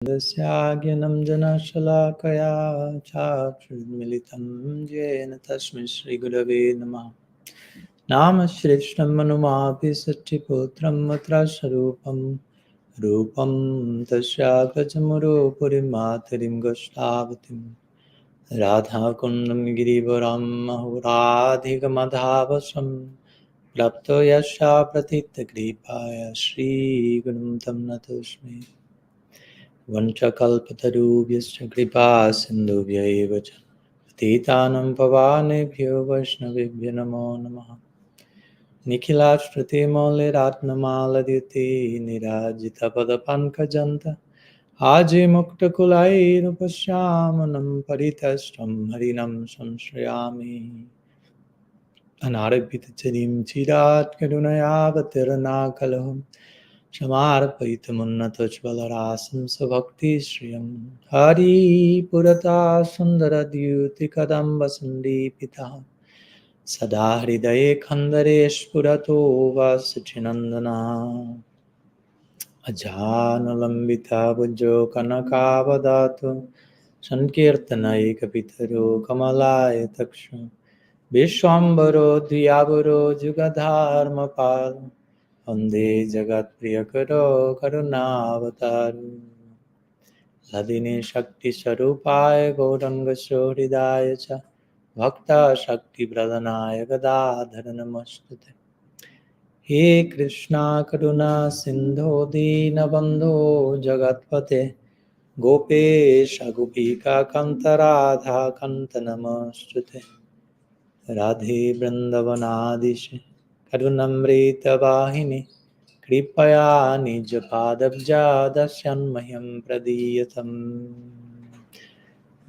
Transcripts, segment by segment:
Dasyagnanam janashalakaya chakshrumilitam jena tasmai Shri Gurave Namah. Nama Shrishtam Manumapi Satchiputram Matra Sarupam Rupam Tasya Gajamuru Purimatarim Goshtavatim Radha Kundam Girivaram Mahuradhigamadhavasam Prapto Yasha Pratita Kripaya Shri Gurum Tam Natosmi Vanchakalpatarubhyascha kripa sindhubhya eva cha patitanam pavanebhyo vaishnavibhyo namo namaha. Nikhilashriti mauliratnamaladhyati nirajita padapankajanta Aji mukta kulai rupasyamanam paritashtam harinam samshrayami Anarabhita charim chirat karunayavatirana kalaham Shamarpayitamunnatachvalarasam sabhakti shriyam Hari purata sundaradyuti kadamba sandipita Sada hridaye khandaresh purato vasachinandana Ajanalambita bujjo kanakavadato Sankirtanai kapitaro kamalaya takshu Vishwambaro dhyavaro jugadharmapal Vande Jagat Priyakaro Karunavataru Ladini Shakti Sarupaya Gauranga Hridaya Cha Bhakta Shakti Pradhanaya Gadadhara Namastute He Krishna Karuna Sindho Dinabandho Jagatpate Gopesha Gopika Kanta Radha Kanta Namastute Radhe Vrindavanadishe Karunamrita Vahini Kripaya Nijpadabja Dasyanmayam Pradiyam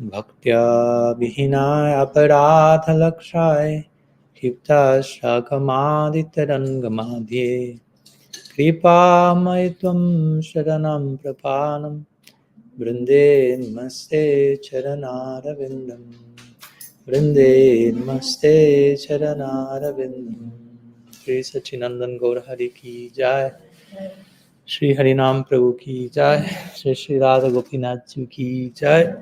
Bhaktya Vihinaya Aparatha Lakshaya Kipta Shakamaditarangamadhye Kripa Maitvam Sharanam Prapanam Brinde Namaste Charanaravindam Brinde Namaste Charanaravindam Shri Sachinandan Gaur Hari Ki Jai Shri Harinam Prabhu Ki Jai Shri Shri Radha Gopinath Ji Ki Jai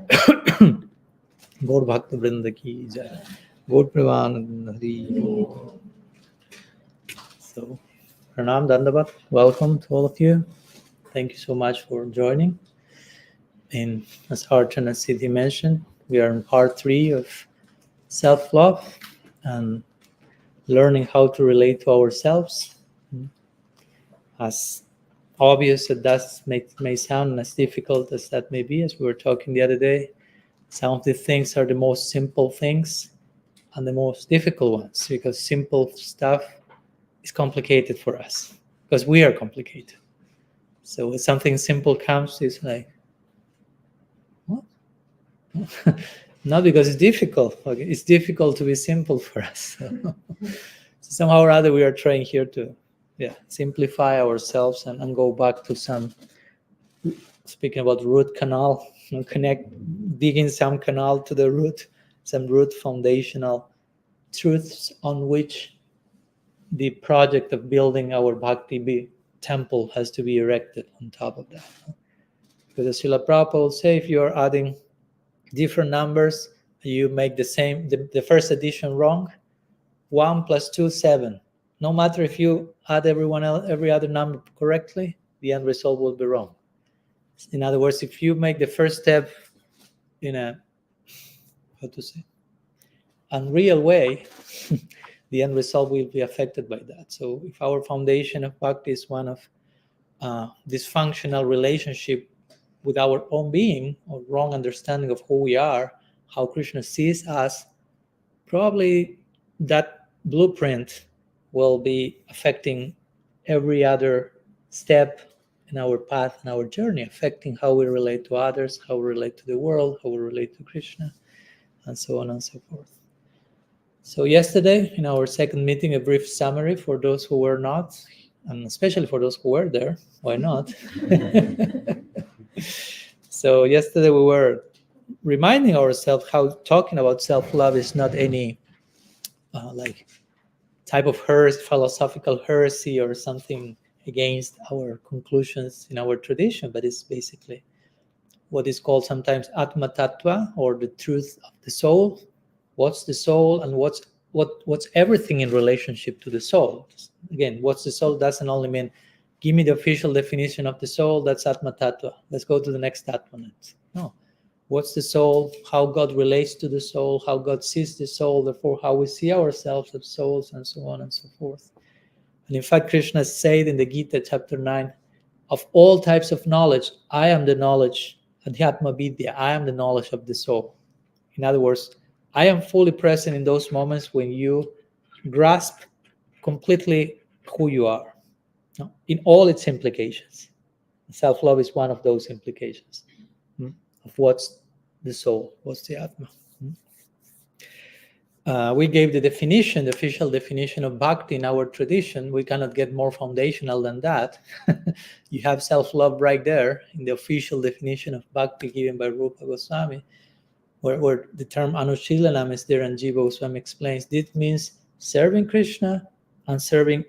Gaur Bhakta Vrinda Ki Jai Gaur Premanand Hari Bol. So Pranam Dandavat, welcome to all of you. Thank you so much for joining. And as Archana Siddhi mentioned, we are in part 3 of self-love and learning how to relate to ourselves. As obvious as that may sound, and as difficult as that may be, as we were talking the other day, some of the things are the most simple things and the most difficult ones, because simple stuff is complicated for us, because we are complicated. So when something simple comes, it's like, what? Not because it's difficult. Okay? It's difficult to be simple for us. So somehow or other, we are trying here to simplify ourselves and go back to some, speaking about root canal, digging some canal to the root, some root foundational truths on which the project of building our Bhakti temple has to be erected on top of that. Because as Srila Prabhupada will say, if you are adding different numbers, you make the same, the first addition wrong, 1 + 2 = 7. No matter if you add every other number correctly, the end result will be wrong. In other words, if you make the first step in a, unreal way, the end result will be affected by that. So if our foundation of Bhakti is one of dysfunctional relationship with our own being, or wrong understanding of who we are, how Krishna sees us, probably that blueprint will be affecting every other step in our path and our journey, affecting how we relate to others, how we relate to the world, how we relate to Krishna, and so on and so forth. So yesterday, in our second meeting, a brief summary for those who were not, and especially for those who were there. Why not? So yesterday we were reminding ourselves how talking about self-love is not any type of philosophical heresy or something against our conclusions in our tradition, but it's basically what is called sometimes Atma Tattva, or the truth of the soul. What's the soul, and what's everything in relationship to the soul? Again, what's the soul doesn't only mean give me the official definition of the soul, that's Atma Tattva. Let's go to the next Tattva. No. What's the soul? How God relates to the soul, how God sees the soul, therefore how we see ourselves as souls, and so on and so forth. And in fact, Krishna said in the Gita, chapter 9, of all types of knowledge, I am the knowledge, Adhyatma Vidya, I am the knowledge of the soul. In other words, I am fully present in those moments when you grasp completely who you are, in all its implications. Self-love is one of those implications of what's the soul, what's the Atma. We gave the definition, the official definition of bhakti in our tradition. We cannot get more foundational than that. You have self-love right there in the official definition of bhakti given by Rupa Goswami, where the term Anushilanam is there, and Jiva Goswami explains this means serving Krishna and serving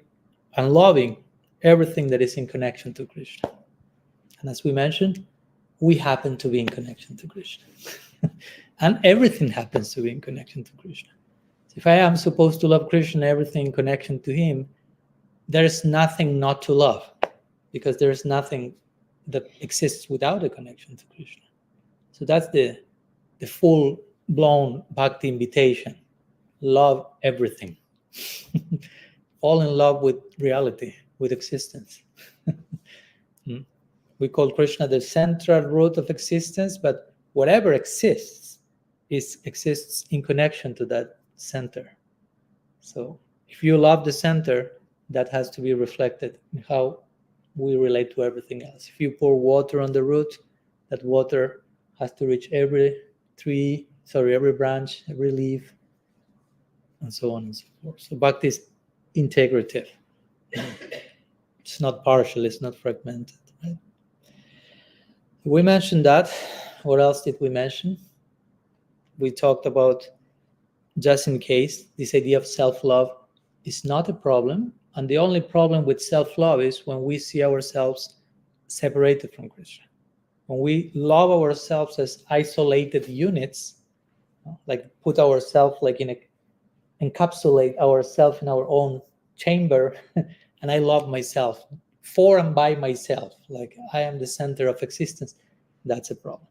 and loving everything that is in connection to Krishna. And as we mentioned, we happen to be in connection to Krishna. And everything happens to be in connection to Krishna. So if I am supposed to love Krishna, everything in connection to him, there is nothing not to love, because there is nothing that exists without a connection to Krishna. So that's the full-blown bhakti invitation. Love everything. Fall in love with reality, with existence. We call Krishna the central root of existence, but whatever exists exists in connection to that center. So if you love the center, that has to be reflected in how we relate to everything else. If you pour water on the root, that water has to reach every branch, every leaf, and so on and so forth. So bhakti is integrative. It's not partial, it's not fragmented. Right? We mentioned that. What else did we mention? We talked about, just in case, this idea of self-love is not a problem. And the only problem with self-love is when we see ourselves separated from Krishna. When we love ourselves as isolated units, like put ourselves like encapsulate ourselves in our own chamber, and I love myself for and by myself, like I am the center of existence, that's a problem.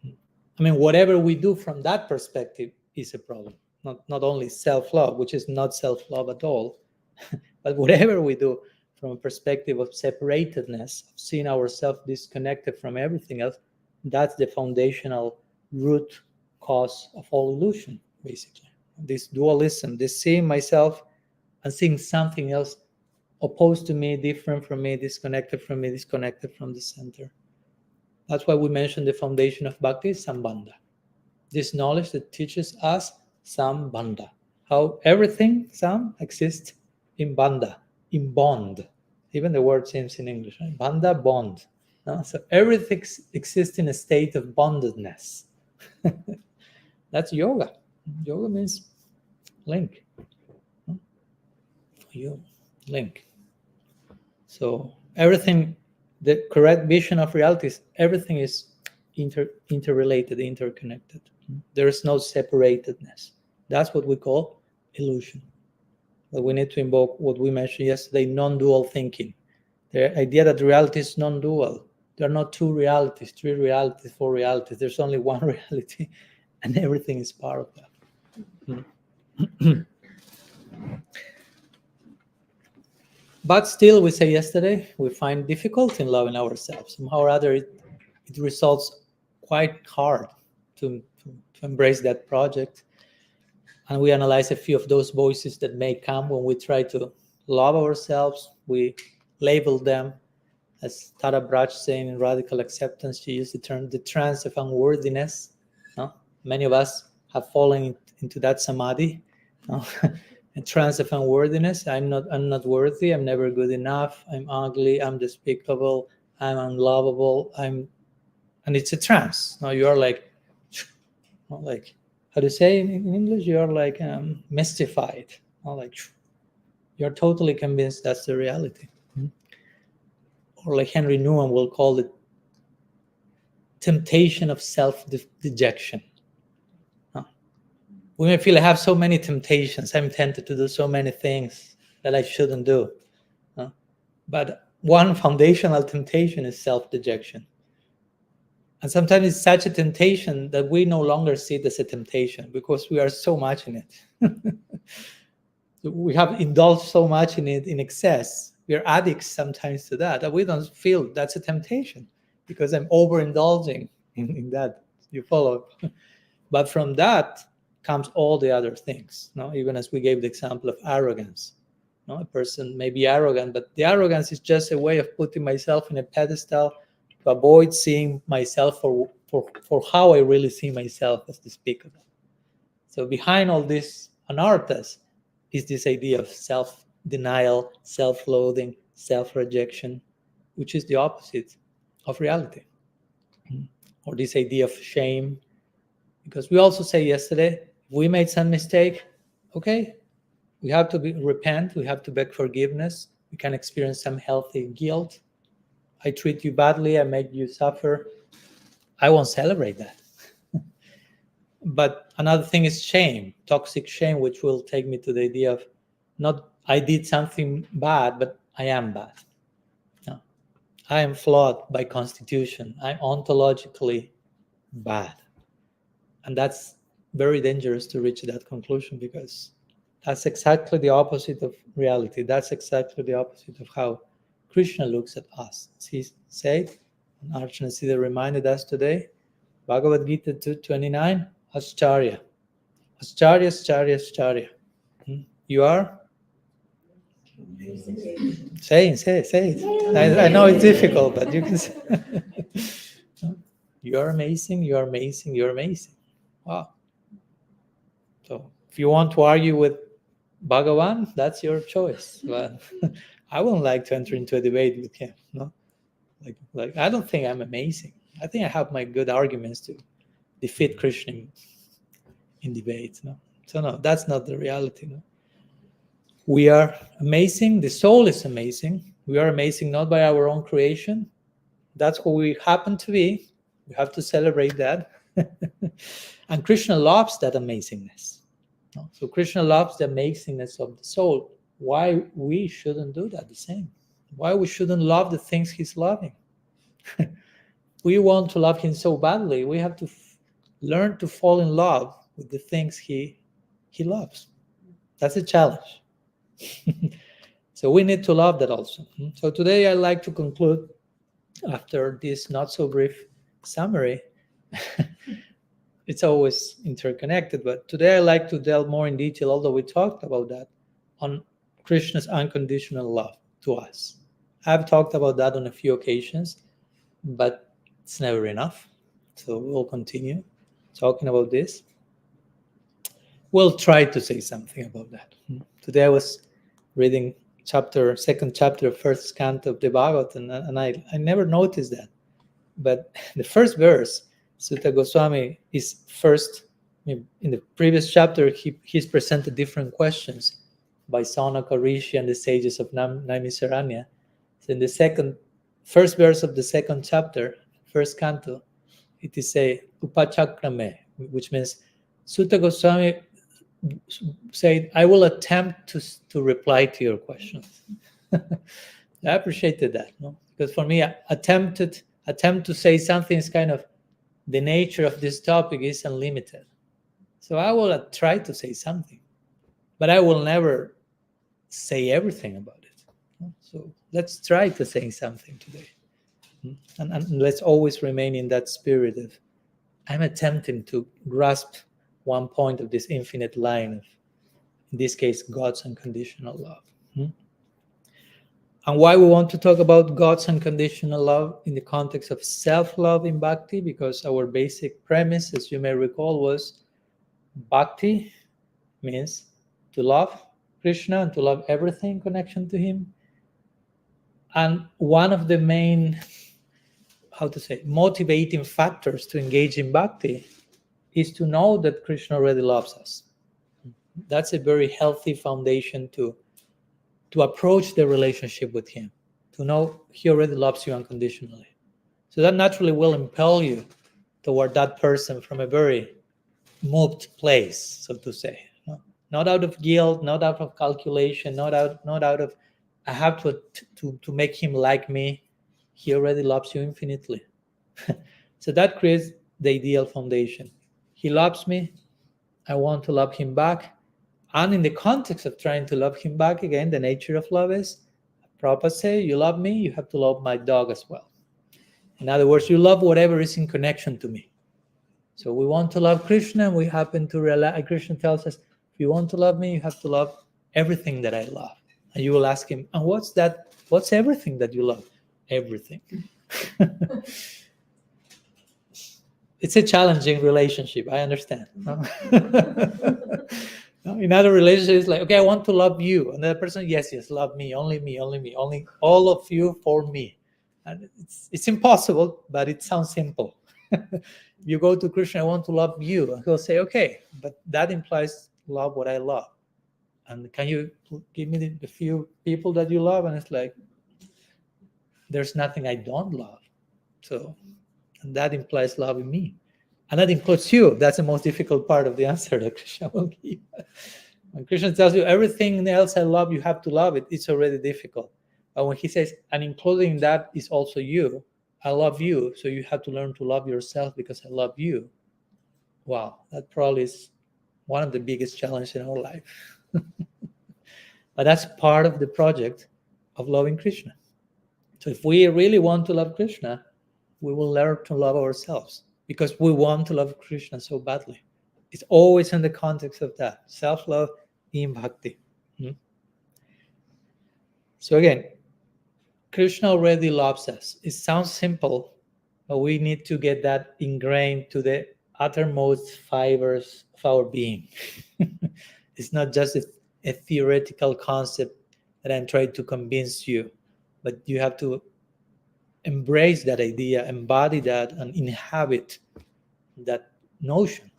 I mean, whatever we do from that perspective is a problem. Not only self-love, which is not self-love at all, but whatever we do from a perspective of separatedness, of seeing ourselves disconnected from everything else, that's the foundational root cause of all illusion, basically. This dualism, this seeing myself and seeing something else opposed to me, different from me, disconnected from the center. That's why we mentioned the foundation of bhakti is sambandha. This knowledge that teaches us sambandha. How everything, exists in bandha, in bond. Even the word seems in English, right? Bandha, bond. No? So everything exists in a state of bondedness. That's yoga. Yoga means link. You link. So everything, the correct vision of reality is everything is interrelated, interconnected. There is no separatedness. That's what we call illusion. But we need to invoke what we mentioned yesterday, non-dual thinking. The idea that reality is non-dual. There are not two realities, three realities, four realities. There's only one reality, and everything is part of that. But still, we say yesterday, we find difficult in loving ourselves. Somehow or other, it results quite hard to embrace that project. And we analyze a few of those voices that may come when we try to love ourselves. We label them, as Tara Brach saying in Radical Acceptance, she used the term the trance of unworthiness. No? Many of us have fallen into that samadhi. No? A trance of unworthiness. I'm not worthy. I'm never good enough. I'm ugly. I'm despicable. I'm unlovable. And it's a trance. Now you are like how to say in English? You are like mystified. Like you're totally convinced that's the reality. Or like Henry Newman will call it temptation of self-dejection. We may feel I have so many temptations. I'm tempted to do so many things that I shouldn't do. But one foundational temptation is self-dejection. And sometimes it's such a temptation that we no longer see it as a temptation because we are so much in it. We have indulged so much in it in excess. We are addicts sometimes to that we don't feel that's a temptation because I'm overindulging in that. You follow? But from that comes all the other things. No? Even as we gave the example of arrogance. No? A person may be arrogant, but the arrogance is just a way of putting myself in a pedestal to avoid seeing myself for how I really see myself as despicable. So behind all these anarthas is this idea of self-denial, self-loathing, self-rejection, which is the opposite of reality. Or this idea of shame. Because we also say yesterday, we made some mistake, okay, we have to repent, we have to beg forgiveness, we can experience some healthy guilt. I treat you badly, I make you suffer. I won't celebrate that. But another thing is shame, toxic shame, which will take me to the idea of not I did something bad, but I am bad. No. I am flawed by constitution. I'm ontologically bad. And that's very dangerous to reach that conclusion because that's exactly the opposite of reality. That's exactly the opposite of how Krishna looks at us. As he said, and Archana Siddha reminded us today, Bhagavad Gita 2:29, Ascharya. Ascharya, Ascharya, Ascharya. You are? Say it. I know it's difficult, but you can say you are amazing, you are amazing, you're amazing. Wow. So if you want to argue with Bhagavan, that's your choice. But I wouldn't like to enter into a debate with him. No, like I don't think I'm amazing. I think I have my good arguments to defeat Krishna in debates. No, so no, that's not the reality. No, we are amazing. The soul is amazing. We are amazing not by our own creation. That's who we happen to be. We have to celebrate that. And Krishna loves that amazingness. So Krishna loves the amazingness of the soul. Why we shouldn't do that the same? Why we shouldn't love the things he's loving? We want to love him so badly. We have to learn to fall in love with the things he loves. That's a challenge. So we need to love that also. So today I like to conclude after this not so brief summary. It's always interconnected, but today I like to delve more in detail, although we talked about that, on Krishna's unconditional love to us. I've talked about that on a few occasions, but it's never enough. So we'll continue talking about this. We'll try to say something about that. Today I was reading second chapter, first canto of the Bhagavatam, and I never noticed that. But the first verse, Sutta Goswami is first, in the previous chapter, he's presented different questions by Saunaka Rishi and the sages of Naimisaranya. So in the first verse of the second chapter, first canto, it is a upachakrame, which means Sutta Goswami said, I will attempt to reply to your questions. I appreciated that, no? Because for me, attempt to say something is kind of the nature of this topic is unlimited. So I will try to say something, but I will never say everything about it. So let's try to say something today. And let's always remain in that spirit of, I'm attempting to grasp one point of this infinite line of, in this case, God's unconditional love. And why we want to talk about God's unconditional love in the context of self-love in Bhakti, because our basic premise, as you may recall, was Bhakti means to love Krishna and to love everything in connection to him. And one of the main, motivating factors to engage in Bhakti is to know that Krishna already loves us. That's a very healthy foundation to approach the relationship with him, to know he already loves you unconditionally. So that naturally will impel you toward that person from a very moved place, so to say. Not out of guilt, not out of calculation, not out of I have to make him like me. He already loves you infinitely. So that creates the ideal foundation. He loves me. I want to love him back. And in the context of trying to love him back, again, the nature of love is, Prabhupada say, you love me, you have to love my dog as well. In other words, you love whatever is in connection to me. So we want to love Krishna, and we happen to realize, Krishna tells us, if you want to love me, you have to love everything that I love. And you will ask him, and what's that? What's everything that you love? Everything. It's a challenging relationship, I understand. In other relationships, like, okay, I want to love you. And the other person, yes, love me, only all of you for me. And it's impossible, but it sounds simple. You go to Krishna, I want to love you. And he'll say, okay, but that implies love what I love. And can you give me the few people that you love? And it's like, there's nothing I don't love. So, and that implies loving me. And that includes you. That's the most difficult part of the answer that Krishna will give. When Krishna tells you everything else I love, you have to love it, it's already difficult. But when he says, and including that is also you, I love you, so you have to learn to love yourself because I love you. Wow, that probably is one of the biggest challenges in our life. But that's part of the project of loving Krishna. So if we really want to love Krishna, we will learn to love ourselves because we want to love Krishna so badly. It's always in the context of that, self-love in bhakti. So again, Krishna already loves us. It sounds simple, but we need to get that ingrained to the uttermost fibers of our being. It's not just a theoretical concept that I'm trying to convince you, but you have to embrace that idea, embody that, and inhabit that notion.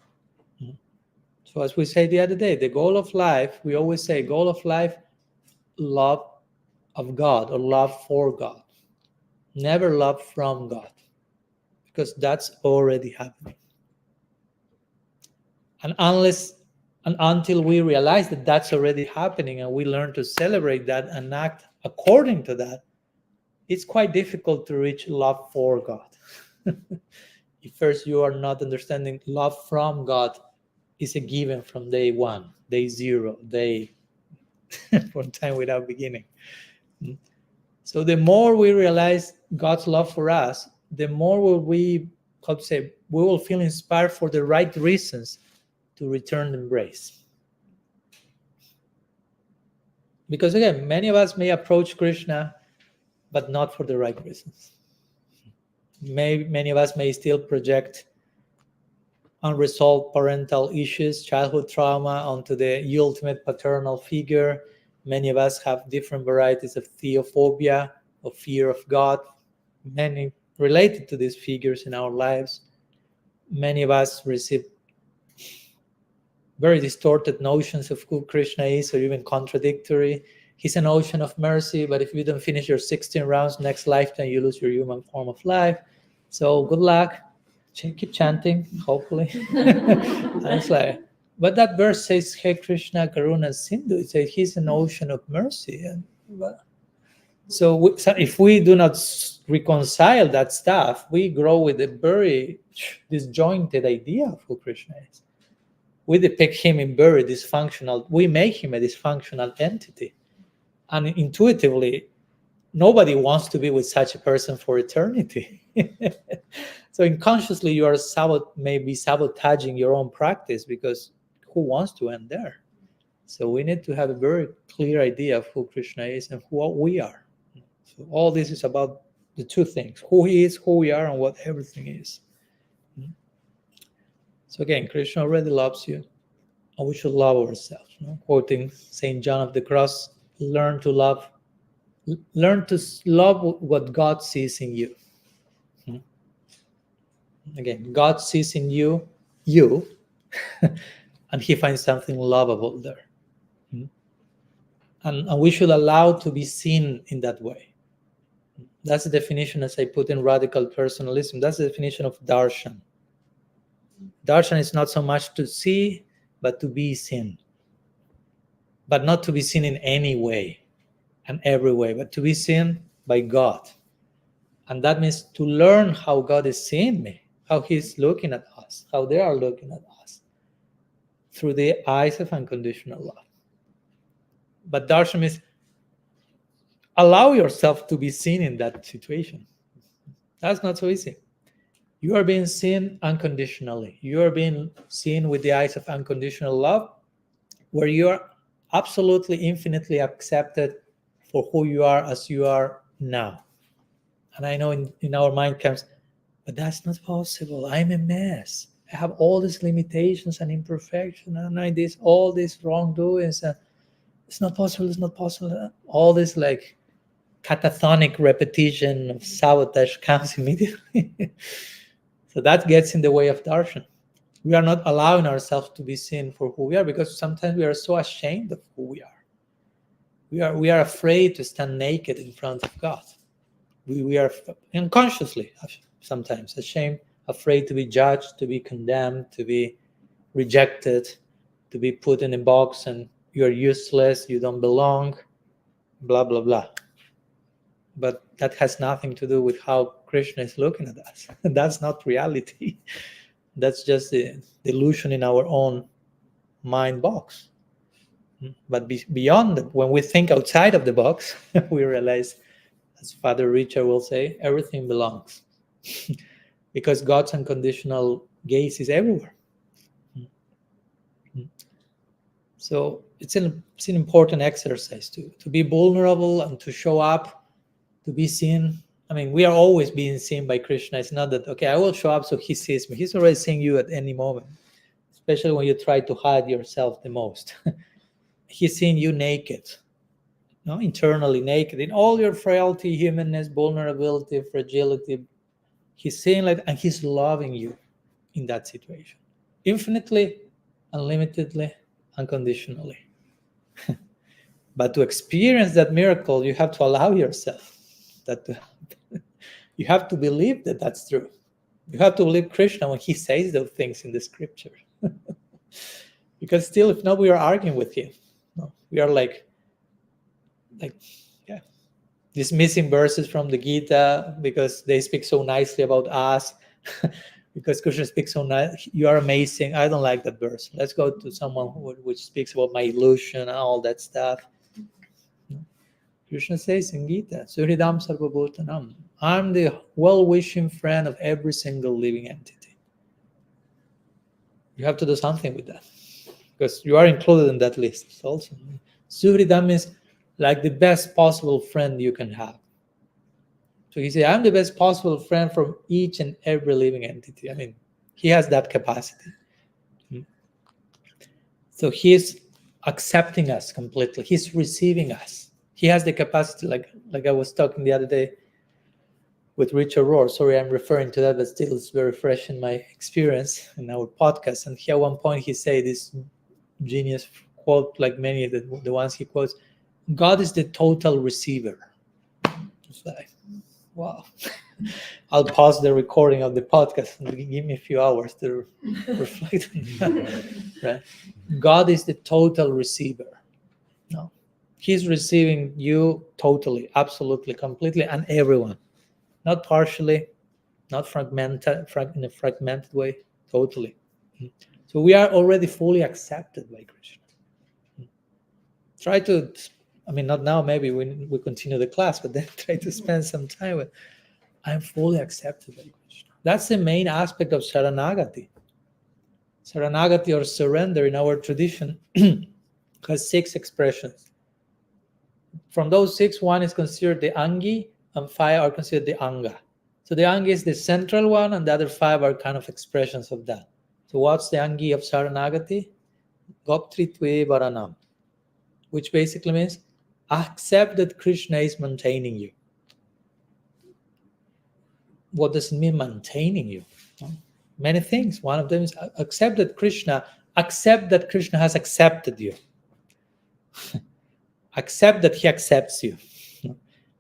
So as we said the other day, the goal of life, we always say, goal of life, love of God or love for God. Never love from God, because that's already happening. And until we realize that that's already happening and we learn to celebrate that and act according to that, it's quite difficult to reach love for God. If first you are not understanding love from God is a given from day one, day zero, day from time without beginning. So the more we realize God's love for us, the more will we will feel inspired for the right reasons to return the embrace. Because again, many of us may approach Krishna, but not for the right reasons. Many of us may still project unresolved parental issues, childhood trauma onto the ultimate paternal figure. Many of us have different varieties of theophobia, of fear of God, many related to these figures in our lives. Many of us receive very distorted notions of who Krishna is, or even contradictory. He's an ocean of mercy, but if you don't finish your 16 rounds next lifetime, you lose your human form of life. So good luck. Keep chanting, hopefully. And it's like, but that verse says, Hey Krishna, Karuna, Sindhu. It says he's an ocean of mercy. So if we do not reconcile that stuff, we grow with a very disjointed idea of who Krishna is. We depict him in very dysfunctional, we make him a dysfunctional entity. And intuitively, nobody wants to be with such a person for eternity. So unconsciously, you are maybe sabotaging your own practice, because who wants to end there? So we need to have a very clear idea of who Krishna is and who we are. So all this is about the two things, who he is, who we are, and what everything is. So again, Krishna already loves you, and we should love ourselves. Quoting Saint John of the Cross, learn to love what God sees in you. Again, God sees in you, and he finds something lovable there. And we should allow to be seen in that way. That's the definition, as I put in Radical Personalism. That's the definition of darshan. Darshan is not so much to see, but to be seen. But not to be seen in any way and every way, but to be seen by God. And that means to learn how God is seeing me, how He's looking at us, how they are looking at us through the eyes of unconditional love. But darshan means allow yourself to be seen in that situation. That's not so easy. You are being seen unconditionally. You are being seen with the eyes of unconditional love, where you are absolutely, infinitely accepted for who you are as you are now. And I know in our mind comes, but that's not possible. I'm a mess. I have all these limitations and imperfections, and I did all these wrongdoings. And it's not possible. It's not possible. All this like catatonic repetition of sabotage comes immediately. So that gets in the way of darshan. We are not allowing ourselves to be seen for who we are, because sometimes we are so ashamed of who we are. We are afraid to stand naked in front of God. We are unconsciously sometimes ashamed, afraid to be judged, to be condemned, to be rejected, to be put in a box and you're useless, you don't belong, blah, blah, blah. But that has nothing to do with how Krishna is looking at us. That's not reality. That's just the delusion in our own mind box. But beyond that, when we think outside of the box, we realize, as Father Richard will say, everything belongs. Because God's unconditional gaze is everywhere. So it's an important exercise to be vulnerable and to show up, to be seen. I mean, we are always being seen by Krishna. It's not that, okay, I will show up so he sees me. He's already seeing you at any moment, especially when you try to hide yourself the most. He's seeing you naked, internally naked, in all your frailty, humanness, vulnerability, fragility. He's seeing it, and he's loving you in that situation, infinitely, unlimitedly, unconditionally. But to experience that miracle, you have to allow yourself that to happen. You have to believe that that's true. You have to believe Krishna when he says those things in the scripture. Because still, if not, we are arguing with him. We are like dismissing verses from the Gita because they speak so nicely about us. Because Krishna speaks so nice, you are amazing. I don't like that verse. Let's go to someone which speaks about my illusion and all that stuff. Krishna says in Gita, Suhridam Sarvabhutanam, I'm the well-wishing friend of every single living entity. You have to do something with that, because you are included in that list also. Suhridam is like the best possible friend you can have. So he said, I'm the best possible friend from each and every living entity. I mean, he has that capacity. So he's accepting us completely. He's receiving us. He has the capacity, like I was talking the other day with Richard Rohr. Sorry, I'm referring to that, but still it's very fresh in my experience in our podcast. And at one point he said this genius quote, like many of the ones he quotes, God is the total receiver. It's like, wow. I'll pause the recording of the podcast and give me a few hours to reflect on that. Right? God is the total receiver. No. He's receiving you totally, absolutely, completely, and everyone. Not partially, not fragmented, in a fragmented way, totally. So we are already fully accepted by Krishna. Try to, not now, maybe we continue the class, but then try to spend some time with, I'm fully accepted by Krishna. That's the main aspect of Sharanagati. Sharanagati, or surrender, in our tradition has 6 expressions. From those 6, 1 is considered the Angi, and 5 are considered the Anga. So the Angi is the central one, and the other 5 are kind of expressions of that. So what's the Angi of Sharanagati? Goptritve Varanam, which basically means accept that Krishna is maintaining you. What does it mean, maintaining you? Many things. One of them is accept that Krishna has accepted you. Accept that he accepts you.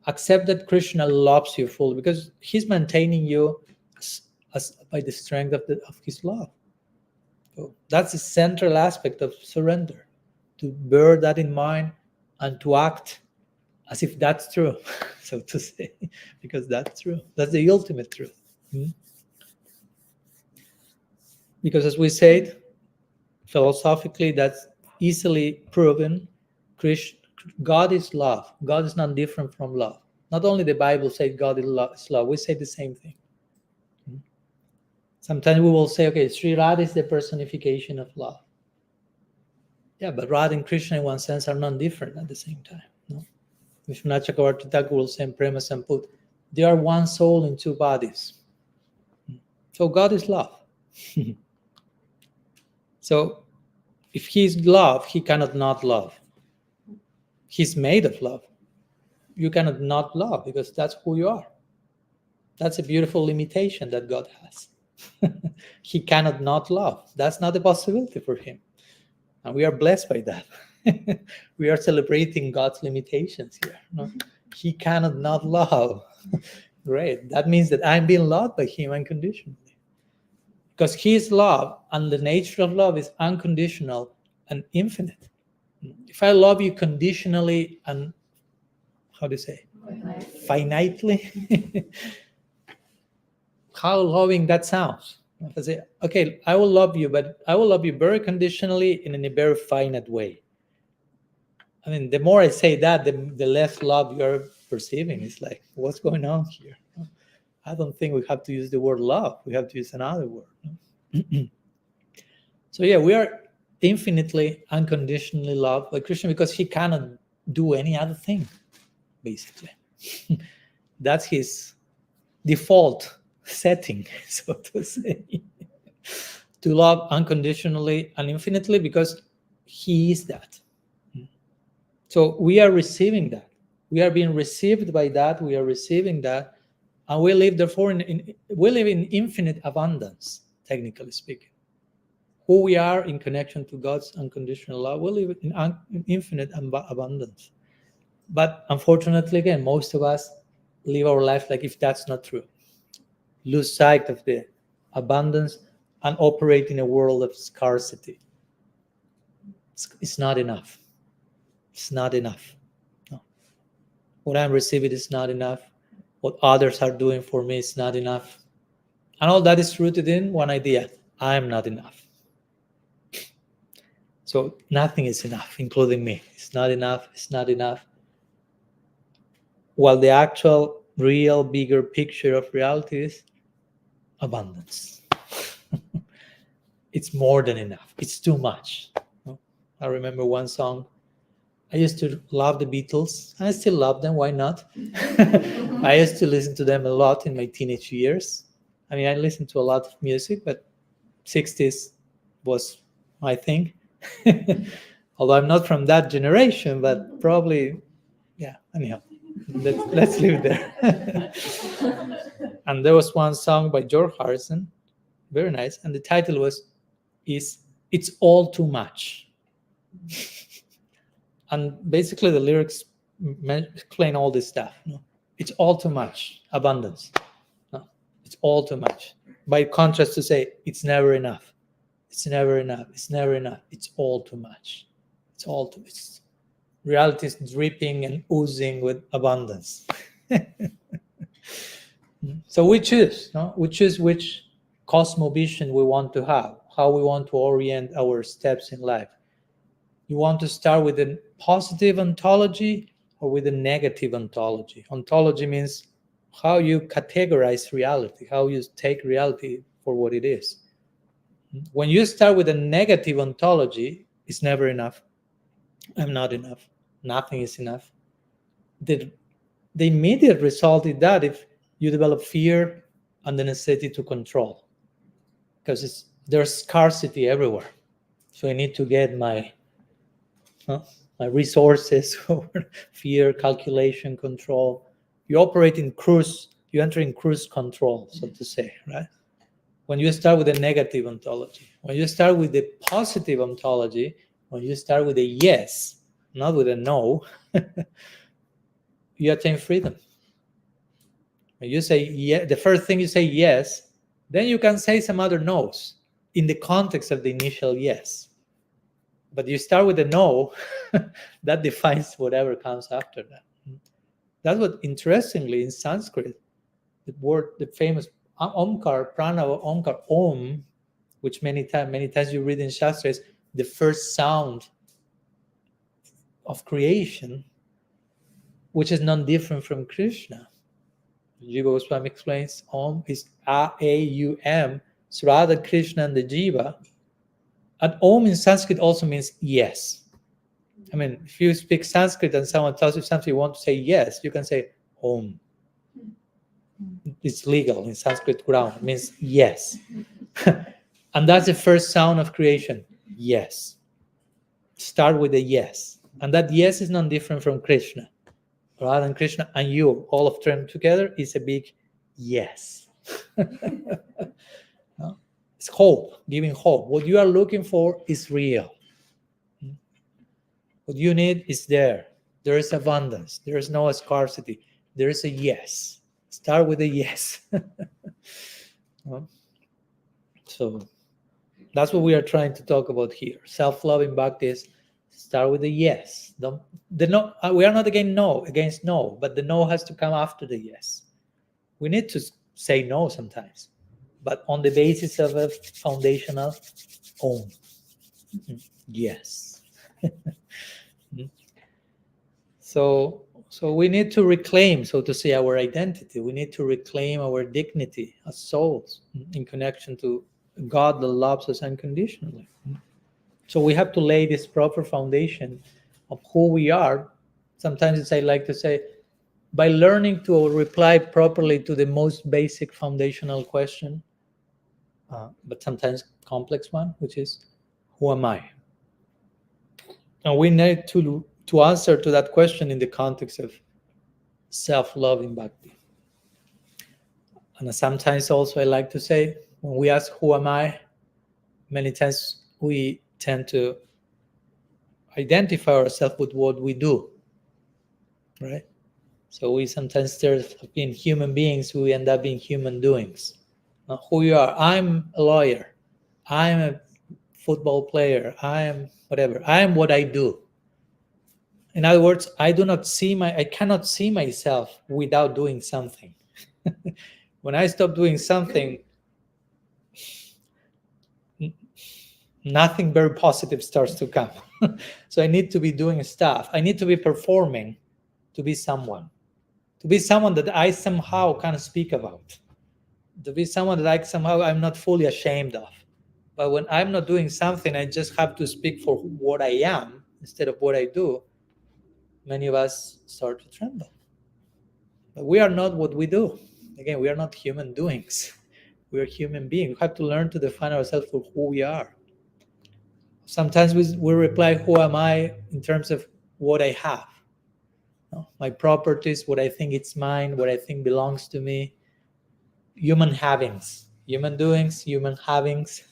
Accept that Krishna loves you fully, because he's maintaining you as by the strength of his love. So that's the central aspect of surrender, to bear that in mind and to act as if that's true, so to say, because that's true. That's the ultimate truth. Because as we said, philosophically, that's easily proven. God is love. God is not different from love. Not only the Bible says God is love, we say the same thing. Sometimes we will say, okay, Sri Radha is the personification of love. Yeah, but Radha and Krishna in one sense are not different at the same time. No? Vishwanath Chakravarti Thakur will say in Prema Samput, they are one soul in two bodies. So God is love. So if he is love, he cannot not love. He's made of love. You cannot not love because that's who you are. That's a beautiful limitation that God has. He cannot not love. That's not a possibility for him. And we are blessed by that. We are celebrating God's limitations here. No? He cannot not love. Great. That means that I'm being loved by him unconditionally. Because he is love, and the nature of love is unconditional and infinite. If I love you conditionally and, how do you say? Finitely. How loving that sounds. If I say, okay, I will love you, but I will love you very conditionally and in a very finite way. I mean, the more I say that, the less love you're perceiving. It's like, what's going on here? I don't think we have to use the word love. We have to use another word. So yeah, we are infinitely, unconditionally loved by Krishna because he cannot do any other thing, basically. That's his default setting, so to say, to love unconditionally and infinitely, because he is that. So we are receiving that. We are being received by that. We are receiving that, and we live therefore we live in infinite abundance, technically speaking. Who we are in connection to God's unconditional love, we live in infinite abundance. But unfortunately, again, most of us live our life like if that's not true. Lose sight of the abundance and operate in a world of scarcity. It's not enough. It's not enough. No. What I'm receiving is not enough. What others are doing for me is not enough. And all that is rooted in one idea: I'm not enough. So nothing is enough, including me. It's not enough. It's not enough. While the actual, real, bigger picture of reality is abundance. It's more than enough. It's too much. I remember one song. I used to love the Beatles. I still love them. Why not? I used to listen to them a lot in my teenage years. I mean, I listened to a lot of music, but 60s was my thing. Although I'm not from that generation, but probably, yeah, anyhow, let's leave it there. And there was one song by George Harrison, very nice, and the title was It's All Too Much. And basically the lyrics explain all this stuff. No? It's all too much, abundance. No? It's all too much. By contrast to say, it's never enough. It's never enough. It's never enough. It's all too much. It's all too much. Reality is dripping and oozing with abundance. So we choose. No? We choose which cosmovision we want to have, how we want to orient our steps in life. You want to start with a positive ontology or with a negative ontology? Ontology means how you categorize reality, how you take reality for what it is. When you start with a negative ontology, it's never enough. I'm not enough. Nothing is enough. The immediate result is that if you develop fear and the necessity to control, because there's scarcity everywhere. So I need to get my resources, fear, calculation, control. You enter in cruise control, so to say, right? When you start with a negative ontology, when you start with the positive ontology, when you start with a yes, not with a no, you attain freedom. When you say yeah, the first thing you say yes, then you can say some other no's in the context of the initial yes. But you start with a no, that defines whatever comes after that. That's what, interestingly, in Sanskrit, the word, the famous Omkar, Pranava, Omkar, Om, which many times you read in Shastra, is the first sound of creation, which is non different from Krishna. Jiva Goswami explains Om is A-A-U-M, it's Radha, Krishna, and the Jiva. And Om in Sanskrit also means yes. I mean, if you speak Sanskrit and someone tells you something, you want to say yes, you can say Om. It's legal in Sanskrit ground. It means yes. And that's the first sound of creation. Yes. Start with a yes. And that yes is not different from Krishna. Radha and Krishna and you, all of them together, is a big yes. No? It's hope, giving hope. What you are looking for is real. What you need is there. There is abundance. There is no scarcity. There is a yes. Start with a yes. So that's what we are trying to talk about here. Self-loving bhakti is start with a yes. The no, we are not against no, but the no has to come after the yes. We need to say no sometimes, but on the basis of a foundational Om. Yes. So we need to reclaim, so to say, our identity. We need to reclaim our dignity as souls in connection to God that loves us unconditionally. So we have to lay this proper foundation of who we are. Sometimes it's, I like to say, by learning to reply properly to the most basic foundational question, but sometimes complex one, which is, who am I? And we need to answer to that question in the context of self-loving bhakti. And sometimes also I like to say, when we ask, who am I? Many times we tend to identify ourselves with what we do, right? So we sometimes, instead of being human beings, we end up being human doings. Now, who you are? I'm a lawyer. I'm a football player. I am whatever. I am what I do. In other words, I cannot see myself without doing something. When I stop doing something, nothing very positive starts to come. So I need to be doing stuff. I need to be performing to be someone that I somehow can speak about, to be someone that I'm not fully ashamed of. But when I'm not doing something, I just have to speak for what I am instead of what I do. Many of us start to tremble. But we are not what we do. Again, we are not human doings. We are human beings. We have to learn to define ourselves for who we are. Sometimes we reply, who am I, in terms of what I have. My properties, what I think it's mine, what I think belongs to me. Human havings, human doings, human havings.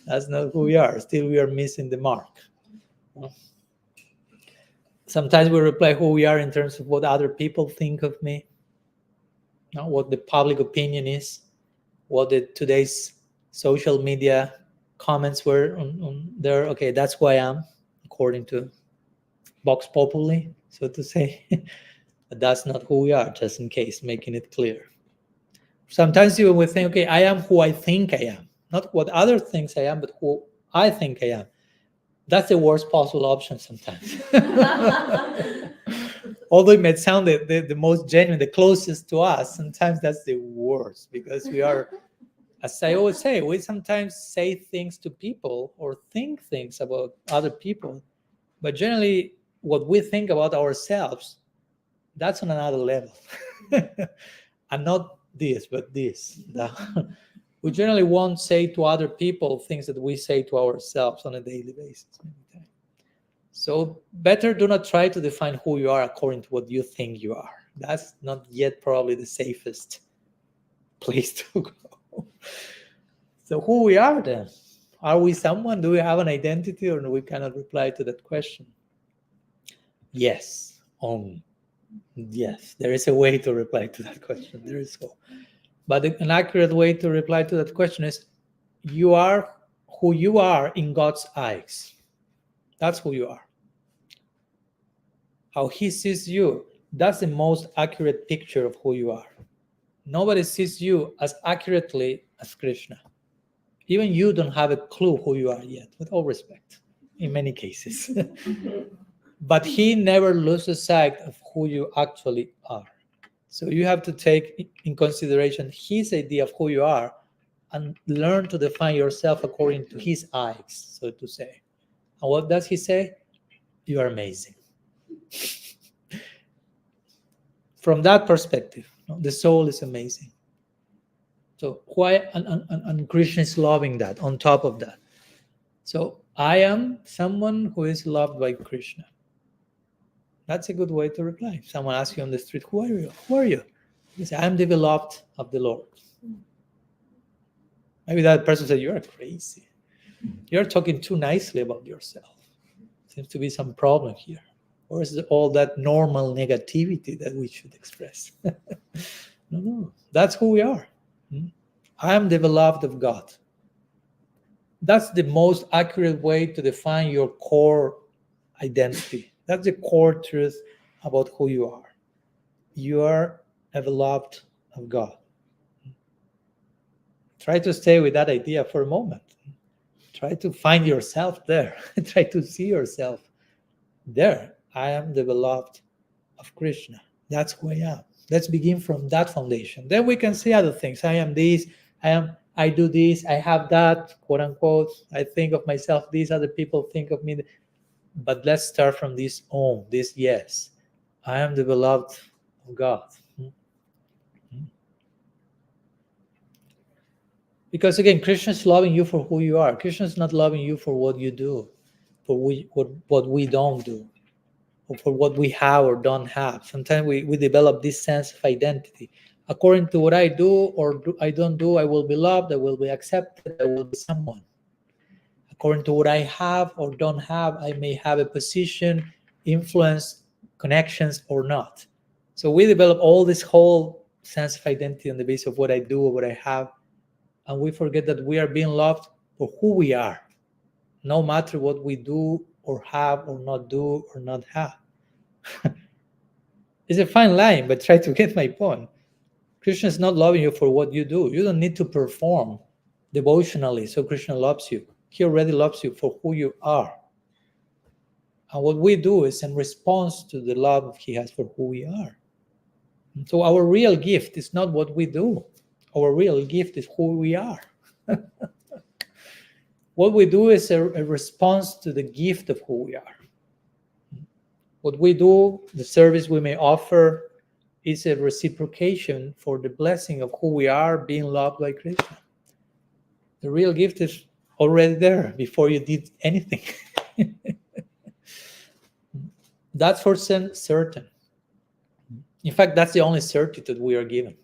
That's not who we are. Still, we are missing the mark. Sometimes we reply who we are in terms of what other people think of me, what the public opinion is, what today's social media comments were on there. Okay, that's who I am, according to Vox Populi, so to say. But that's not who we are, just in case, making it clear. Sometimes even we think, okay, I am who I think I am. Not what other thinks I am, but who I think I am. That's the worst possible option sometimes. Although it may sound the most genuine, the closest to us, sometimes that's the worst, because we are, as I always say, we sometimes say things to people or think things about other people, but generally what we think about ourselves, that's on another level. And not this, but this. We generally won't say to other people things that we say to ourselves on a daily basis. So better do not try to define who you are according to what you think you are. That's not yet probably the safest place to go. So who we are then? Are we someone? Do we have an identity, or we cannot reply to that question? Yes, Om. Yes, there is a way to reply to that question. There is so. But an accurate way to reply to that question is you are who you are in God's eyes. That's who you are. How He sees you, that's the most accurate picture of who you are. Nobody sees you as accurately as Krishna. Even you don't have a clue who you are yet, with all respect, in many cases. But He never loses sight of who you actually are. So you have to take in consideration His idea of who you are and learn to define yourself according to His eyes, so to say. And what does He say? You are amazing. From that perspective, the soul is amazing. So why and Krishna is loving that on top of that. So I am someone who is loved by Krishna. That's a good way to reply. If someone asks you on the street, who are you? Who are you? You say, I am the beloved of the Lord. Maybe that person said, you're crazy. You're talking too nicely about yourself. Seems to be some problem here. Or is it all that normal negativity that we should express? No. That's who we are. I am the beloved of God. That's the most accurate way to define your core identity. That's the core truth about who you are. You are a beloved of God. Try to stay with that idea for a moment. Try to find yourself there. Try to see yourself there. I am the beloved of Krishna. That's who I am. Let's begin from that foundation. Then we can see other things. I am this. I do this. I have that, quote unquote. I think of myself this. Other people think of me. But let's start from this Om, this yes. I am the beloved of God. Because again, Krishna is loving you for who you are. Krishna is not loving you for what you do, for what we don't do, or for what we have or don't have. Sometimes we develop this sense of identity. According to what I do or I don't do, I will be loved, I will be accepted, I will be someone. According to what I have or don't have, I may have a position, influence, connections, or not. So we develop all this whole sense of identity on the basis of what I do or what I have. And we forget that we are being loved for who we are, no matter what we do or have or not do or not have. It's a fine line, but try to get my point. Krishna is not loving you for what you do. You don't need to perform devotionally so Krishna loves you. He already loves you for who you are. And what we do is in response to the love He has for who we are. So our real gift is not what we do. Our real gift is who we are. What we do is a response to the gift of who we are. What we do, the service we may offer, is a reciprocation for the blessing of who we are being loved by Krishna. The real gift is already there before you did anything. That's for certain. In fact, that's the only certitude we are given.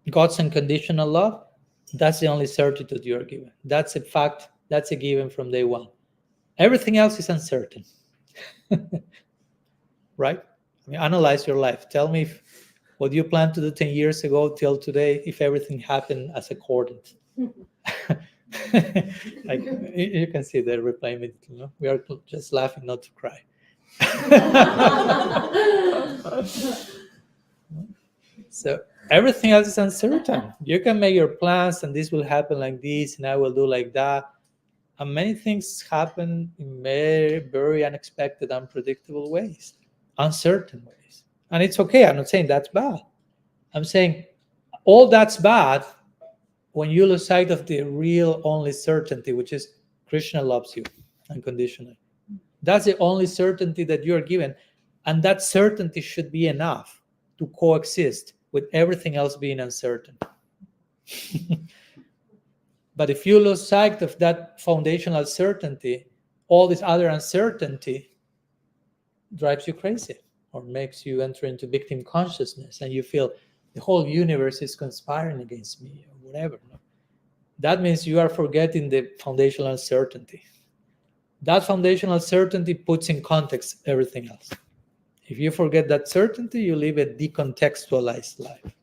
God's unconditional love, that's the only certitude you are given. That's a fact, that's a given from day one. Everything else is uncertain. Right? I mean, analyze your life. Tell me what you planned to do 10 years ago till today, if everything happened as accorded. Like, you can see the reply immediately. No? We are just laughing, not to cry. So everything else is uncertain. You can make your plans and this will happen like this and I will do like that. And many things happen in very, very unexpected, unpredictable ways, uncertain ways. And it's okay. I'm not saying that's bad. I'm saying all that's bad when you lose sight of the real only certainty, which is Krishna loves you unconditionally. That's the only certainty that you're given. And that certainty should be enough to coexist with everything else being uncertain. But if you lose sight of that foundational certainty, all this other uncertainty drives you crazy or makes you enter into victim consciousness and you feel the whole universe is conspiring against me or whatever. That means you are forgetting the foundational certainty. That foundational certainty puts in context everything else. If you forget that certainty, you live a decontextualized life.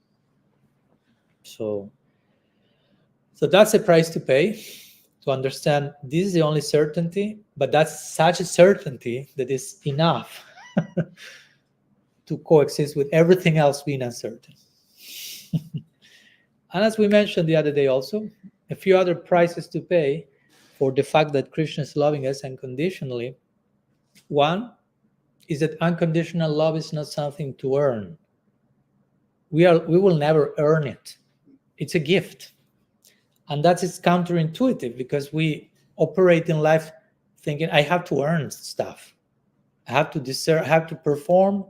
So that's a price to pay, to understand this is the only certainty, but that's such a certainty that is enough to coexist with everything else being uncertain. And as we mentioned the other day also, a few other prices to pay for the fact that Krishna is loving us unconditionally. One is that unconditional love is not something to earn. We will never earn it. It's a gift. And that is counterintuitive because we operate in life thinking I have to earn stuff. I have to deserve, I have to perform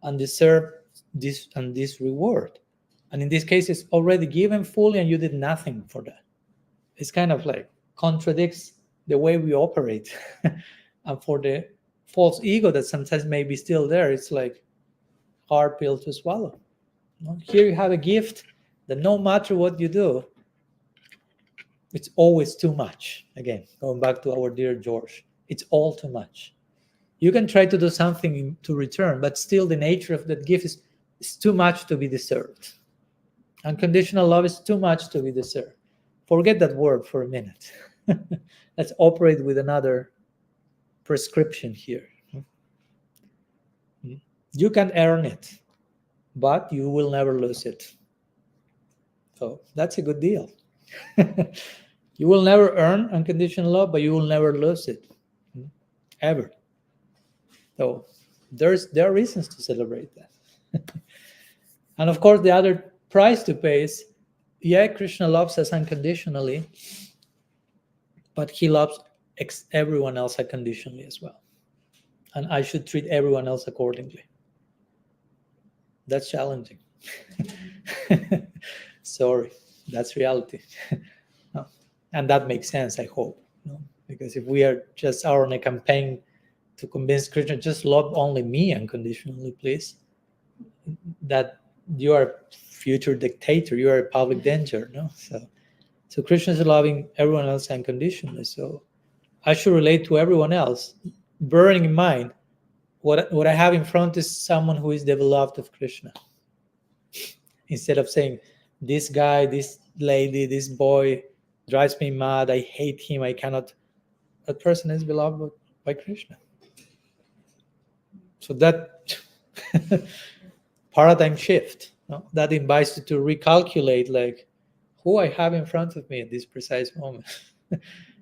and deserve this and this reward. And in this case, it's already given fully and you did nothing for that. It's kind of like contradicts the way we operate. And for the false ego that sometimes may be still there, it's like hard pill to swallow. Here you have a gift that no matter what you do, it's always too much. Again, going back to our dear George, it's all too much. You can try to do something to return, but still the nature of that gift is too much to be deserved. Unconditional love is too much to be deserved. Forget that word for a minute. Let's operate with another prescription here. You can earn it, but you will never lose it. So that's a good deal. You will never earn unconditional love, but you will never lose it. Ever. So there are reasons to celebrate that. And of course, the other price to pay is, yeah, Krishna loves us unconditionally, but he loves everyone else unconditionally as well. And I should treat everyone else accordingly. That's challenging. Sorry, that's reality. No. And that makes sense, I hope. No? Because if we are just on a campaign to convince Krishna, just love only me unconditionally, please, that you are a future dictator, you are a public danger. No? So Krishna is loving everyone else unconditionally. So I should relate to everyone else, bearing in mind what I have in front is someone who is the beloved of Krishna. Instead of saying, this guy, this lady, this boy drives me mad, I hate him, I cannot. That person is beloved by Krishna. So that paradigm shift, no? That invites you to recalculate, like, who I have in front of me at this precise moment.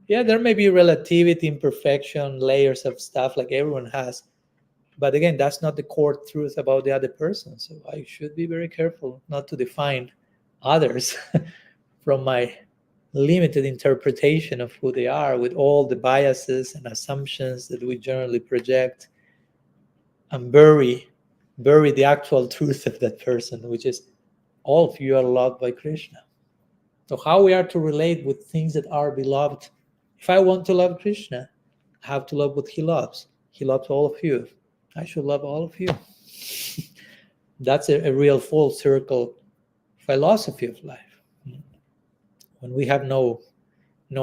Yeah, there may be relativity, imperfection, layers of stuff like everyone has. But again, that's not the core truth about the other person. So I should be very careful not to define others from my limited interpretation of who they are, with all the biases and assumptions that we generally project, and bury the actual truth of that person, which is all of you are loved by Krishna. So how we are to relate with things that are beloved. If I want to love Krishna, I have to love what he loves. He loves all of you. I should love all of you. That's a real full circle philosophy of life. When we have no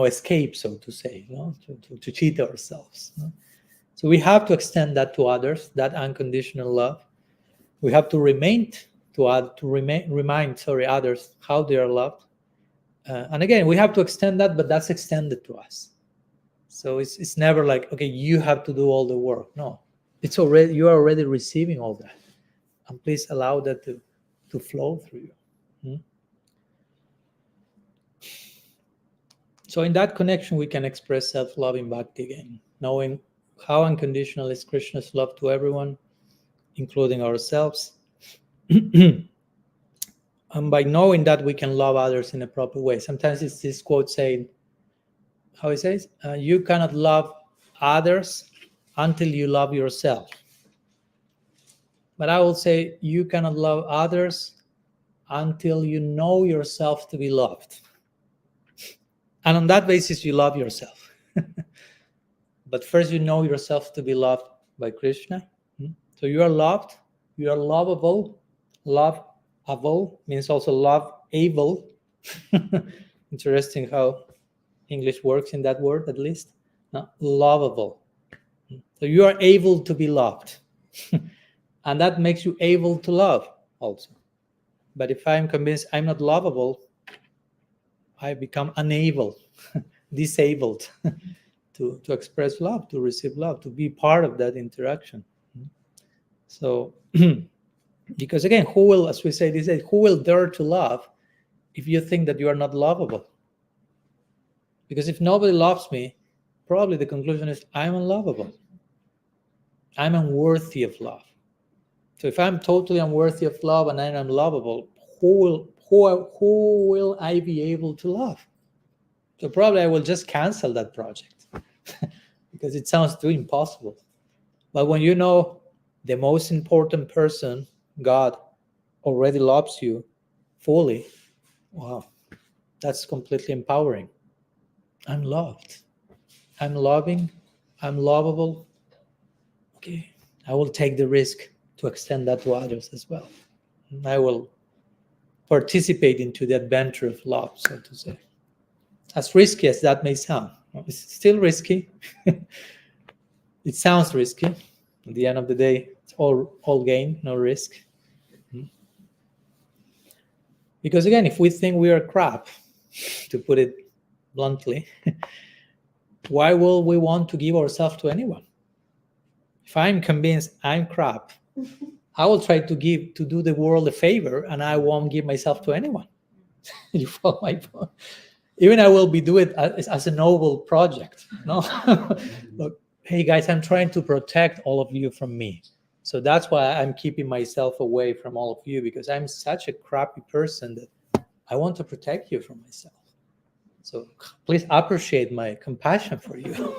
escape, so to say, to cheat ourselves. So we have to extend that to others, that unconditional love. We have to remind others how they are loved. And again, we have to extend that, but that's extended to us. So it's never like, okay, you have to do all the work. No, you are already receiving all that, and please allow that to flow through you. So in that connection, we can express self-loving bhakti again, knowing how unconditional is Krishna's love to everyone, including ourselves. And by knowing that, we can love others in a proper way. Sometimes it's this quote saying, how it says, you cannot love others until you love yourself. But I will say, you cannot love others until you know yourself to be loved. And on that basis, you love yourself. But first, you know yourself to be loved by Krishna. So you are loved, you are lovable. Lovable means also love able. Interesting how English works in that word, at least. no? Lovable. So you are able to be loved. And that makes you able to love also. But if I'm convinced I'm not lovable, I become unable, disabled to express love, to receive love, to be part of that interaction. So, because again, who will, as we say these days, who will dare to love if you think that you are not lovable? Because if nobody loves me, probably the conclusion is I'm unlovable. I'm unworthy of love. So if I'm totally unworthy of love and I'm unlovable, who will I be able to love? So probably I will just cancel that project because it sounds too impossible. But when you know the most important person, God, already loves you fully, wow, that's completely empowering. I'm loved. I'm loving. I'm lovable. Okay, I will take the risk to extend that to others as well. And I will participate into the adventure of love, so to say. As risky as that may sound, it's still risky. It sounds risky. At the end of the day, it's all gain, no risk. Because again, if we think we are crap, to put it bluntly, why will we want to give ourselves to anyone? If I'm convinced I'm crap, I will try to do the world a favor, and I won't give myself to anyone. You follow my point? Even I will be do it as a noble project. No, look, hey guys, I'm trying to protect all of you from me. So that's why I'm keeping myself away from all of you, because I'm such a crappy person that I want to protect you from myself. So please appreciate my compassion for you.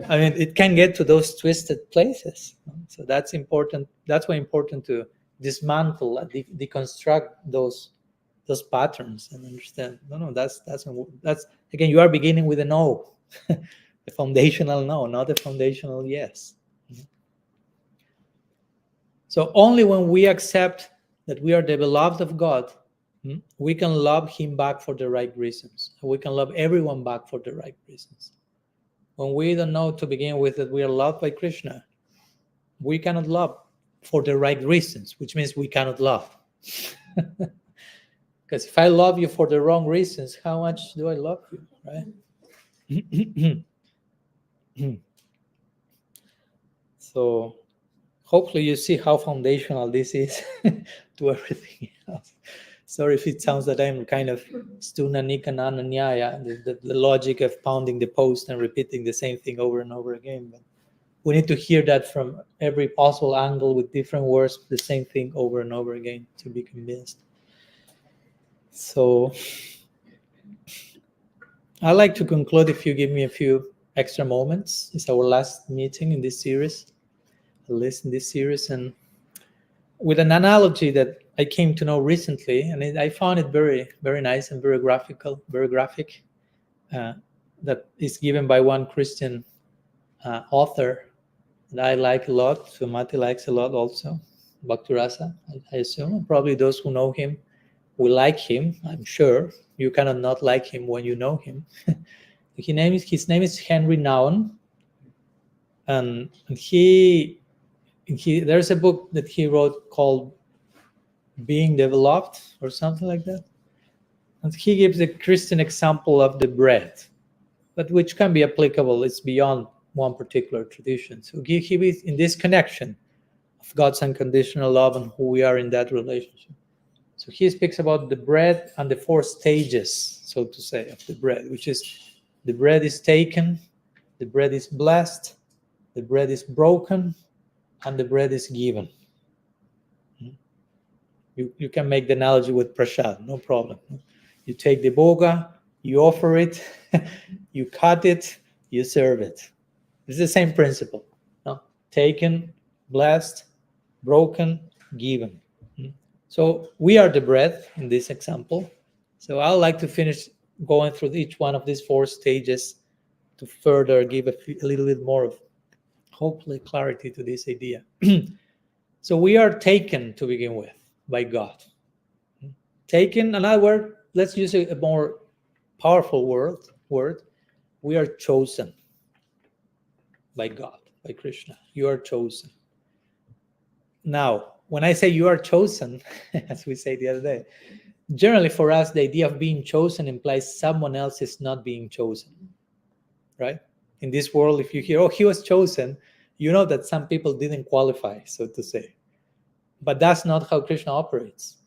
I mean, it can get to those twisted places. So that's important. That's why important to dismantle, deconstruct those patterns and understand. No, that's again, you are beginning with a no, the foundational no, not the foundational yes. So only when we accept that we are the beloved of God, we can love him back for the right reasons. We can love everyone back for the right reasons. When we don't know to begin with that we are loved by Krishna, we cannot love for the right reasons, which means we cannot love. Because if I love you for the wrong reasons, how much do I love you, right? So hopefully you see how foundational this is to everything else. Sorry if it sounds that I'm kind of stuna nika nana nyaya, the logic of pounding the post and repeating the same thing over and over again. But we need to hear that from every possible angle with different words, the same thing over and over again to be convinced. So I'd like to conclude if you give me a few extra moments. It's our last meeting in this series, at least in this series, and with an analogy that I came to know recently, and I found it very, very nice and very graphic, that is given by one Christian author that I like a lot. Sumati likes a lot also, Bhaktirasa, I assume. And probably those who know him will like him, I'm sure. You cannot not like him when you know him. His name is Henry Nouwen, and there's a book that he wrote called Being Developed or something like that. And he gives a Christian example of the bread, but which can be applicable. It's beyond one particular tradition. So he is in this connection of God's unconditional love and who we are in that relationship. So he speaks about the bread and the 4 stages, so to say, of the bread, which is the bread is taken, the bread is blessed, the bread is broken, and the bread is given. You can make the analogy with prasad, no problem. You take the boga, you offer it, you cut it, you serve it. It's the same principle. No? Taken, blessed, broken, given. So we are the bread in this example. So I'd like to finish going through each one of these 4 stages to further give a little bit more of hopefully clarity to this idea. So we are taken to begin with by God. Taken, another word, let's use a more powerful word. We are chosen. by God, by Krishna. You are chosen. Now, when I say you are chosen, as we said the other day, generally for us, the idea of being chosen implies someone else is not being chosen, right? In this world, if you hear, oh, he was chosen, you know that some people didn't qualify, so to say. But that's not how Krishna operates.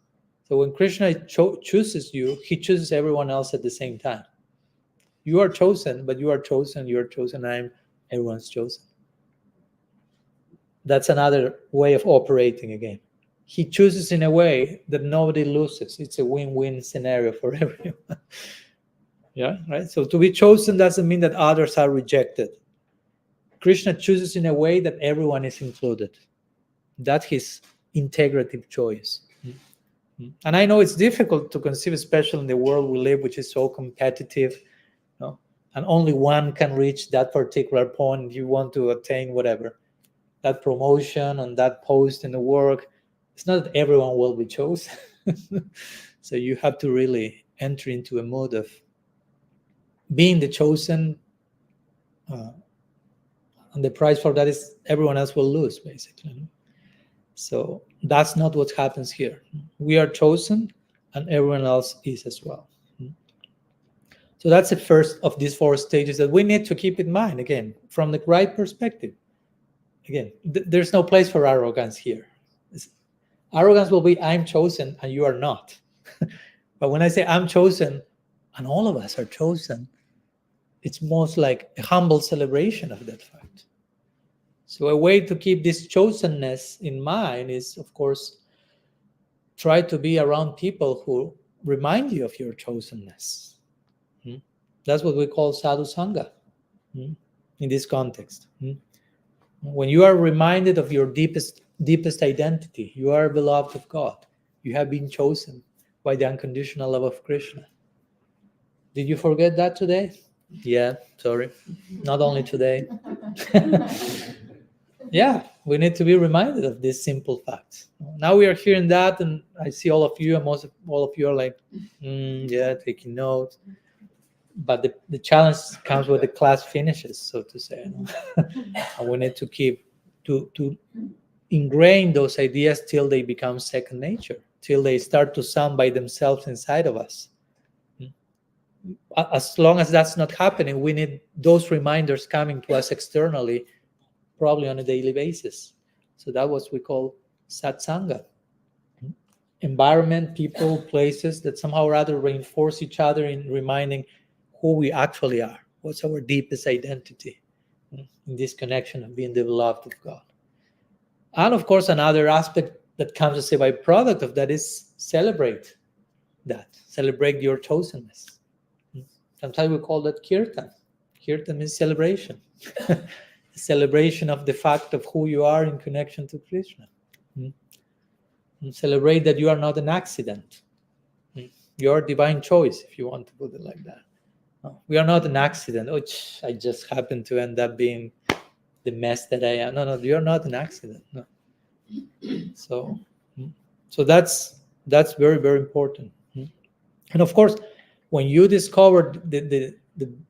So when Krishna chooses you, he chooses everyone else at the same time. You are chosen, but you are chosen, everyone's chosen. That's another way of operating again. He chooses in a way that nobody loses. It's a win-win scenario for everyone. Yeah, right? So to be chosen doesn't mean that others are rejected. Krishna chooses in a way that everyone is included. That's his integrative choice. And I know it's difficult to conceive, especially in the world we live, which is so competitive, and only one can reach that particular point. You want to attain whatever, that promotion and that post in the work. It's not that everyone will be chosen. So you have to really enter into a mode of being the chosen, and the price for that is everyone else will lose, basically. So that's not what happens here. We are chosen, and everyone else is as well. So that's the first of these 4 stages that we need to keep in mind, again, from the right perspective. Again, there's no place for arrogance here. Arrogance will be, I'm chosen and you are not. But when I say I'm chosen and all of us are chosen, it's most like a humble celebration of that fact. So a way to keep this chosenness in mind is, of course, try to be around people who remind you of your chosenness. That's what we call sadhu sangha in this context. When you are reminded of your deepest identity, you are beloved of God. You have been chosen by the unconditional love of Krishna. Did you forget that today? Yeah, sorry. Not only today. Yeah, we need to be reminded of these simple facts. Now we are hearing that, and I see all of you, and all of you are like, yeah, taking notes. But the challenge comes when the class finishes, so to say. And we need to keep to ingrain those ideas till they become second nature, till they start to sound by themselves inside of us. As long as that's not happening, we need those reminders coming to us externally, probably on a daily basis. So that's what we call satsanga. Environment, people, places that somehow or other reinforce each other in reminding who we actually are. What's our deepest identity in this connection of being the beloved of God? And of course, another aspect that comes as a byproduct of that is celebrate that. Celebrate your chosenness. Sometimes we call that kirtan. Kirtan means celebration. Celebration of the fact of who you are in connection to Krishna. And celebrate that you are not an accident. You are divine choice, if you want to put it like that. No, we are not an accident. Oh, I just happen to end up being the mess that I am. No, you are not an accident. No. So that's very, very important. And of course, when you discover the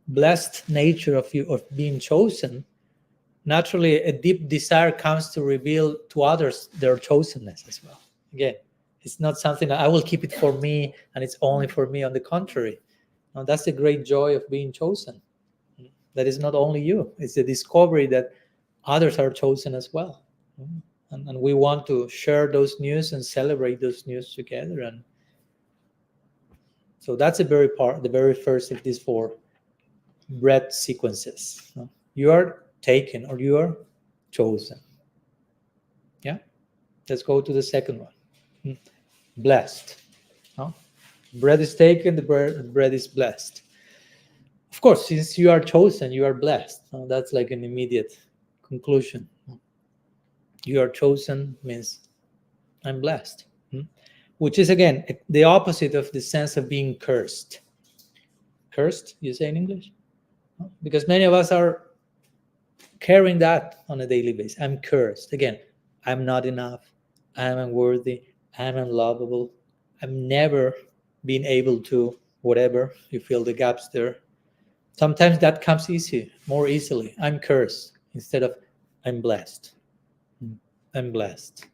blessed nature of being chosen, naturally a deep desire comes to reveal to others their chosenness as well. Again, it's not something that I will keep it for me and it's only for me. On the contrary, no, that's the great joy of being chosen. That is not only you, it's the discovery that others are chosen as well. And we want to share those news and celebrate those news together. And so that's the very first of these 4 breath sequences. You are taken or you are chosen. Yeah. Let's go to the second one. Blessed. Bread is taken, the bread is blessed. Of course, since you are chosen, you are blessed. That's like an immediate conclusion. You are chosen means I'm blessed. Which is, again, the opposite of the sense of being cursed. Cursed, you say in English? Because many of us are carrying that on a daily basis. I'm cursed. Again, I'm not enough. I'm unworthy. I'm unlovable. I'm never being able to whatever. You fill the gaps there. Sometimes that comes more easily. I'm cursed. instead of I'm blessed. I'm blessed.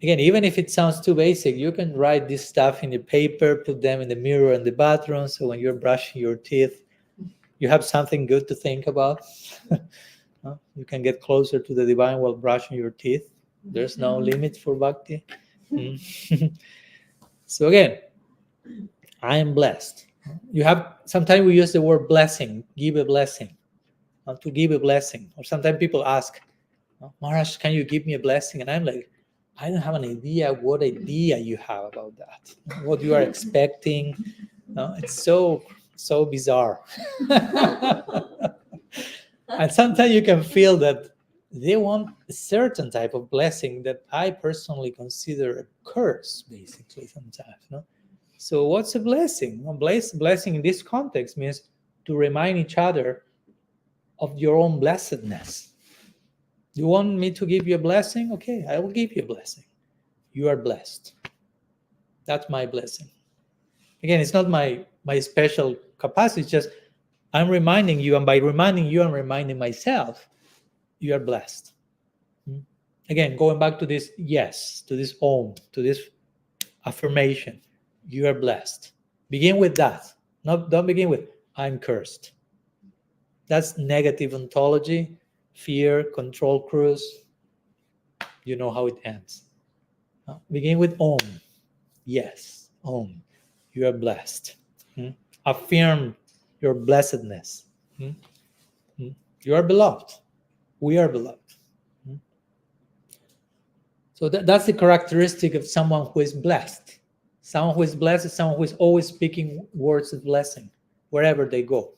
Again, even if it sounds too basic, you can write this stuff in the paper, put them in the mirror in the bathroom, so when you're brushing your teeth, you have something good to think about. You can get closer to the divine while brushing your teeth. There's no limit for bhakti. So again, I am blessed. You have, sometimes we use the word blessing, give a blessing, to give a blessing. Or sometimes people ask, Maharaj, can you give me a blessing? And I'm like, I don't have an idea what idea you have about that, what you are expecting. It's so bizarre. And sometimes you can feel that they want a certain type of blessing that I personally consider a curse, basically, sometimes. No? So what's a blessing? Well, blessing in this context means to remind each other of your own blessedness. You want me to give you a blessing? Okay, I will give you a blessing. You are blessed. That's my blessing. Again, it's not my special capacity, it's just I'm reminding you, and by reminding you, I'm reminding myself, you are blessed. Again, going back to this yes, to this om, to this affirmation, you are blessed. Begin with that. Don't begin with I'm cursed. That's negative ontology, fear, control cruise. You know how it ends. Begin with om. Yes, om. You are blessed. Affirm your blessedness. You are beloved. We are beloved. So that's the characteristic of someone who is blessed. Someone who is blessed is someone who is always speaking words of blessing wherever they go.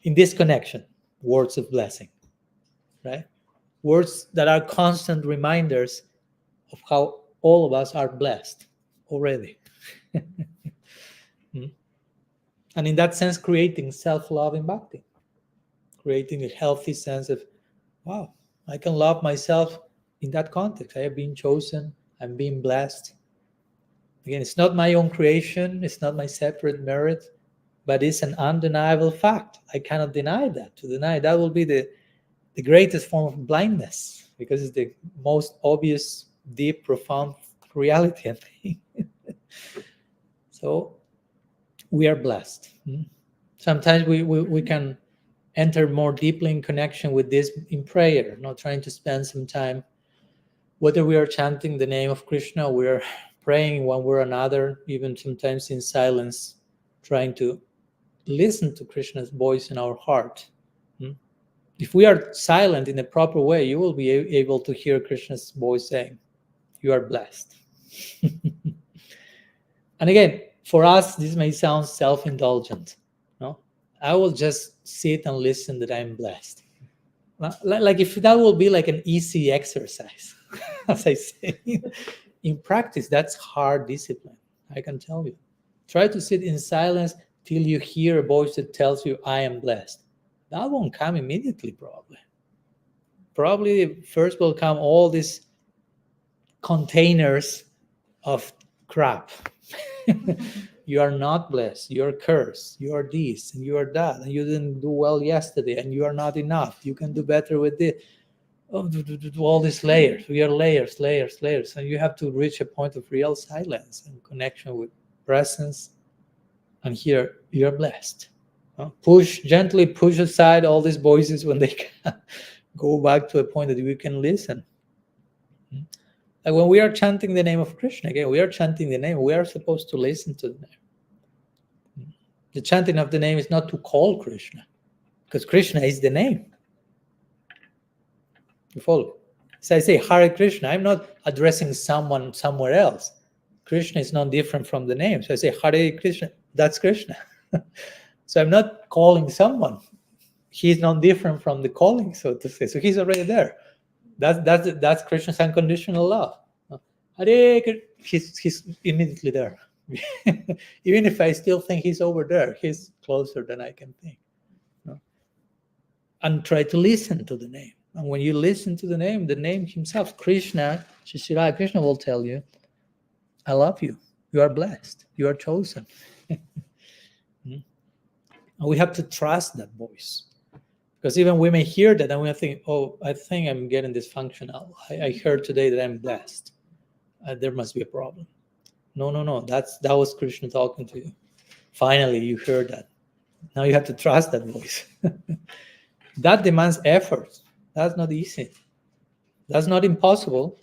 In this connection, words of blessing, right? Words that are constant reminders of how all of us are blessed already. And in that sense, creating self-love in bhakti, creating a healthy sense of, wow, I can love myself in that context. I have been chosen, I'm being blessed. Again, it's not my own creation, it's not my separate merit, but it's an undeniable fact. I cannot deny that. To deny that will be the greatest form of blindness, because it's the most obvious, deep, profound reality, I think. So we are blessed. Sometimes we can enter more deeply in connection with this in prayer, not trying to spend some time, whether we are chanting the name of Krishna, we are praying one way or another, even sometimes in silence, trying to listen to Krishna's voice in our heart. If we are silent in a proper way, you will be able to hear Krishna's voice saying, you are blessed. And again, for us, this may sound self-indulgent. No? I will just sit and listen that I'm blessed. Like if that will be like an easy exercise, as I say, in practice, that's hard discipline, I can tell you. Try to sit in silence till you hear a voice that tells you, I am blessed. That won't come immediately, probably. Probably first will come all these containers of crap. You are not blessed, you are cursed, you are this, and you are that, and you didn't do well yesterday, and you are not enough, you can do better with this. All these layers, we are layers, and you have to reach a point of real silence and connection with presence, and here you are blessed. Gently push aside all these voices when they can. Go back to a point that we can listen. Like when we are chanting the name of Krishna, again, we are chanting the name, we are supposed to listen to the name. The chanting of the name is not to call Krishna, because Krishna is the name. You follow? So I say Hare Krishna, I'm not addressing someone somewhere else. Krishna is not different from the name. So I say Hare Krishna, that's Krishna. So I'm not calling someone. He's not different from the calling, so to say. So he's already there. That's Krishna's unconditional love. Hare, he's immediately there. Even if I still think he's over there, he's closer than I can think. And try to listen to the name. And when you listen to the name himself, Krishna, Shishira, Krishna will tell you, I love you. You are blessed. You are chosen. And we have to trust that voice. Because even we may hear that and we think, oh, I think I'm getting dysfunctional. I heard today that I'm blessed. There must be a problem. No. That was Krishna talking to you. Finally, you heard that. Now you have to trust that voice. That demands effort. That's not easy. That's not impossible,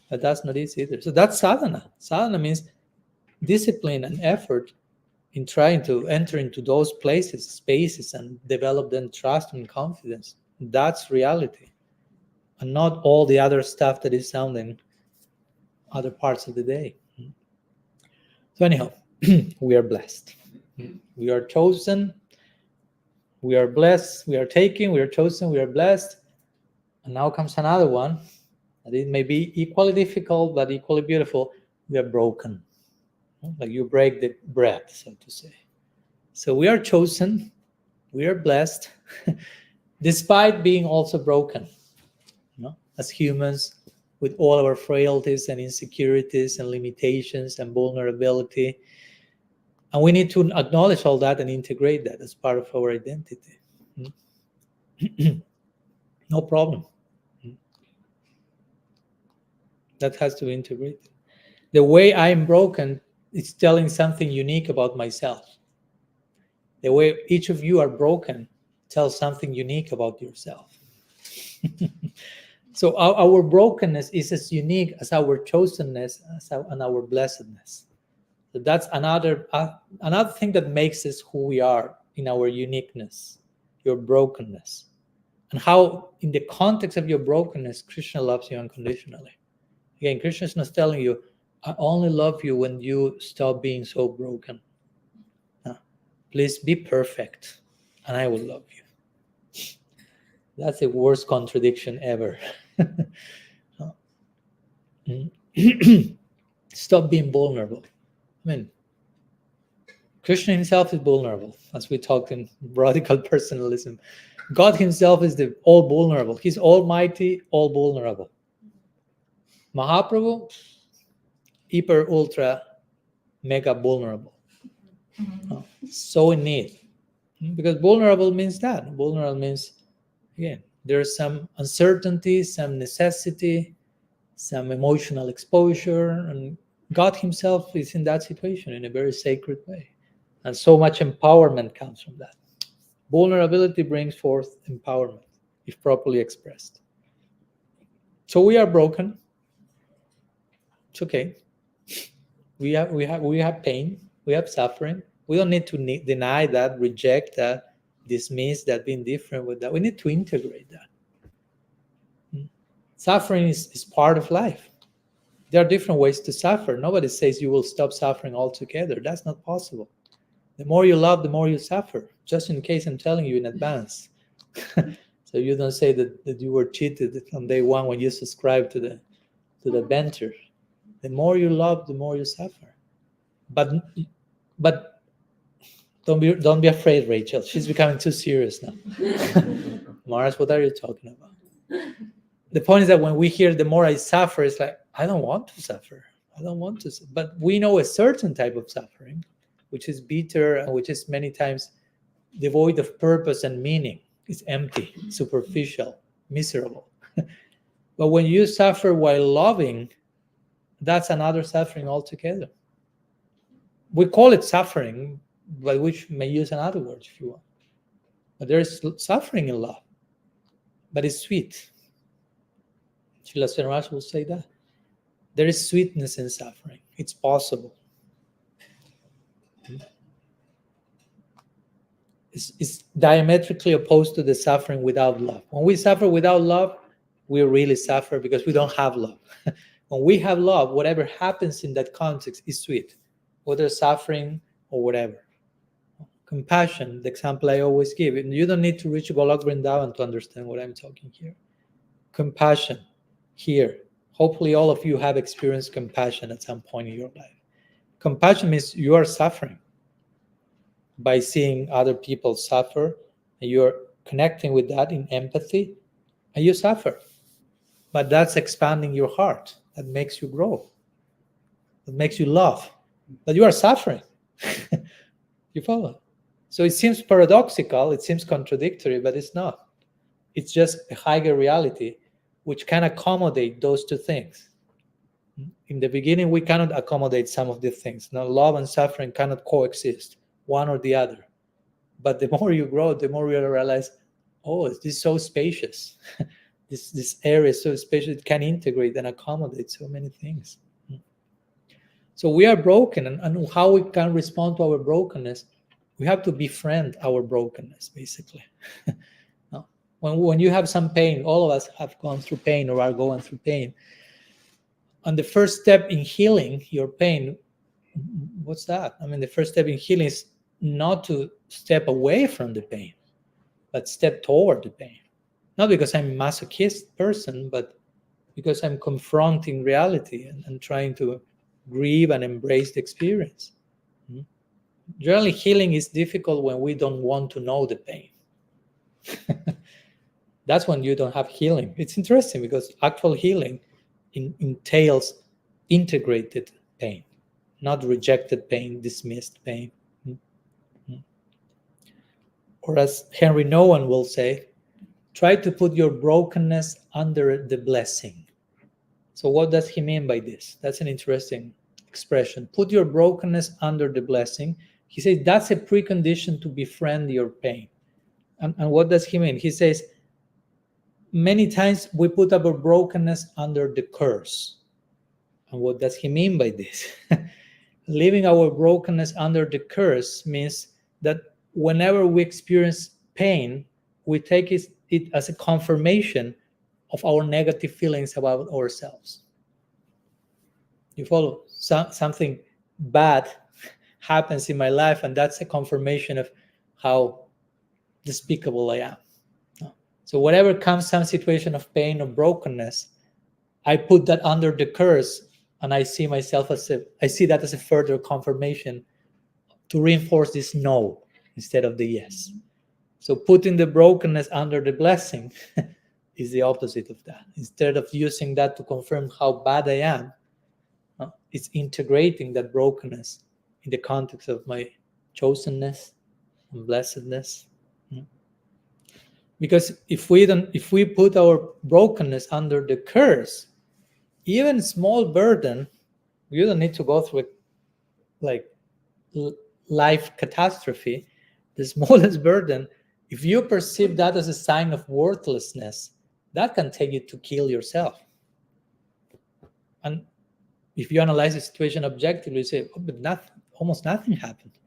but that's not easy either. So that's sadhana. Sadhana means discipline and effort in trying to enter into those places, spaces, and develop then trust and confidence. That's reality, and not all the other stuff that is found in other parts of the day. So anyhow, we are blessed. We are chosen. We are blessed. We are taken. We are chosen. We are blessed. And now comes another one. And it may be equally difficult, but equally beautiful. We are broken. Like you break the bread, so to say. So we are chosen. We are blessed, despite being also broken. As humans, with all our frailties and insecurities and limitations and vulnerability. And we need to acknowledge all that and integrate that as part of our identity. No problem. That has to be integrated. The way I'm broken is telling something unique about myself. The way each of you are broken tells something unique about yourself. So our brokenness is as unique as our chosenness and our blessedness. So that's another thing that makes us who we are in our uniqueness, your brokenness. And how, in the context of your brokenness, Krishna loves you unconditionally. Again, Krishna is not telling you, I only love you when you stop being so broken. No. Please be perfect, and I will love you. That's the worst contradiction ever. Stop being vulnerable. I mean, Krishna himself is vulnerable, as we talked in radical personalism. God himself is the all vulnerable. He's almighty, all vulnerable. Mahaprabhu, hyper, ultra, mega vulnerable. So in need. Because vulnerable means that. Vulnerable means, again, there's some uncertainty, some necessity, some emotional exposure, and God himself is in that situation in a very sacred way. And so much empowerment comes from that. Vulnerability brings forth empowerment, if properly expressed. So we are broken. It's okay. We have pain. We have suffering. We don't need to deny that, reject that, dismiss that, being different with that. We need to integrate that. Suffering is part of life. There are different ways to suffer. Nobody says you will stop suffering altogether. That's not possible. The more you love, the more you suffer. Just in case, I'm telling you in advance. So you don't say that you were cheated on day one when you subscribed to the venture. The more you love, the more you suffer. But don't be afraid, Rachel. She's becoming too serious now. Mars, what are you talking about? The point is that when we hear the more I suffer, it's like, I don't want to suffer. I don't want to. But we know a certain type of suffering, which is bitter and which is many times devoid of purpose and meaning. It's empty, superficial, miserable. But when you suffer while loving, that's another suffering altogether. We call it suffering, but we may use another word if you want. But there is suffering in love, but it's sweet. Srila Srinivas will say that. There is sweetness in suffering. It's possible. It's diametrically opposed to the suffering without love. When we suffer without love, we really suffer because we don't have love. When we have love, whatever happens in that context is sweet, whether suffering or whatever. Compassion, the example I always give, and you don't need to reach Golok Vrindavan to understand what I'm talking here. Compassion, here. Hopefully all of you have experienced compassion at some point in your life. Compassion means you are suffering by seeing other people suffer, and you're connecting with that in empathy, and you suffer. But that's expanding your heart. That makes you grow. That makes you love. But you are suffering. You follow? So it seems paradoxical, it seems contradictory, but it's not. It's just a higher reality which can accommodate those two things. In the beginning, we cannot accommodate some of these things. Now, love and suffering cannot coexist, one or the other. But the more you grow, the more you realize, oh, this is so spacious. This area is so spacious, it can integrate and accommodate so many things. So we are broken, and how we can respond to our brokenness, we have to befriend our brokenness, basically. When you have some pain, all of us have gone through pain or are going through pain. And the first step in healing your pain, what's that? I mean, the first step in healing is not to step away from the pain, but step toward the pain. Not because I'm a masochist person, but because I'm confronting reality and trying to grieve and embrace the experience. Generally, healing is difficult when we don't want to know the pain. That's when you don't have healing. It's interesting because actual healing entails integrated pain, not rejected pain, dismissed pain. Or as Henry Nouwen will say, try to put your brokenness under the blessing. So what does he mean by this? That's an interesting expression. Put your brokenness under the blessing. He says that's a precondition to befriend your pain. And what does he mean? He says, many times we put our brokenness under the curse. And what does he mean by this? Leaving our brokenness under the curse means that whenever we experience pain, we take it as a confirmation of our negative feelings about ourselves. You follow? Something bad happens in my life, and that's a confirmation of how despicable I am. So whenever comes some situation of pain or brokenness, I put that under the curse, and I see myself I see that as a further confirmation to reinforce this no instead of the yes. So putting the brokenness under the blessing is the opposite of that. Instead of using that to confirm how bad I am, it's integrating that brokenness in the context of my chosenness and blessedness. Because if we put our brokenness under the curse, even small burden, you don't need to go through life catastrophe. The smallest burden, if you perceive that as a sign of worthlessness, that can take you to kill yourself. And if you analyze the situation objectively, you say, oh, but almost nothing happened.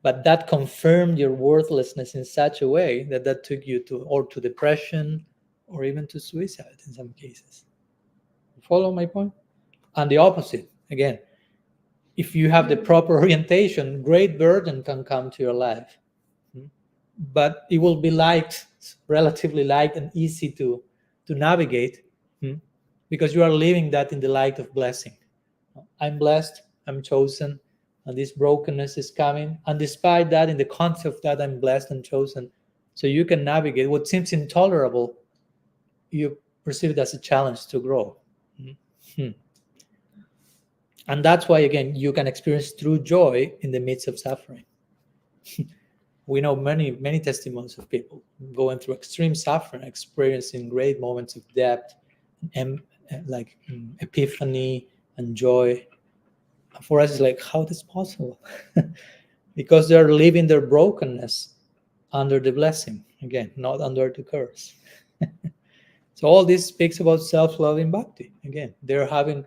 But that confirmed your worthlessness in such a way that took you to depression or even to suicide in some cases. Follow my point? And the opposite, again, if you have the proper orientation, great burden can come to your life. But it will be relatively light and easy to navigate because you are living that in the light of blessing. I'm blessed, I'm chosen, and this brokenness is coming. And despite that, in the concept of that, I'm blessed and chosen. So you can navigate what seems intolerable, you perceive it as a challenge to grow. And that's why, again, you can experience true joy in the midst of suffering. We know many, many testimonies of people going through extreme suffering, experiencing great moments of depth, and epiphany and joy. For us, it's like, how is this possible? Because they're living their brokenness under the blessing, again, not under the curse. So all this speaks about self-loving bhakti. Again, they're having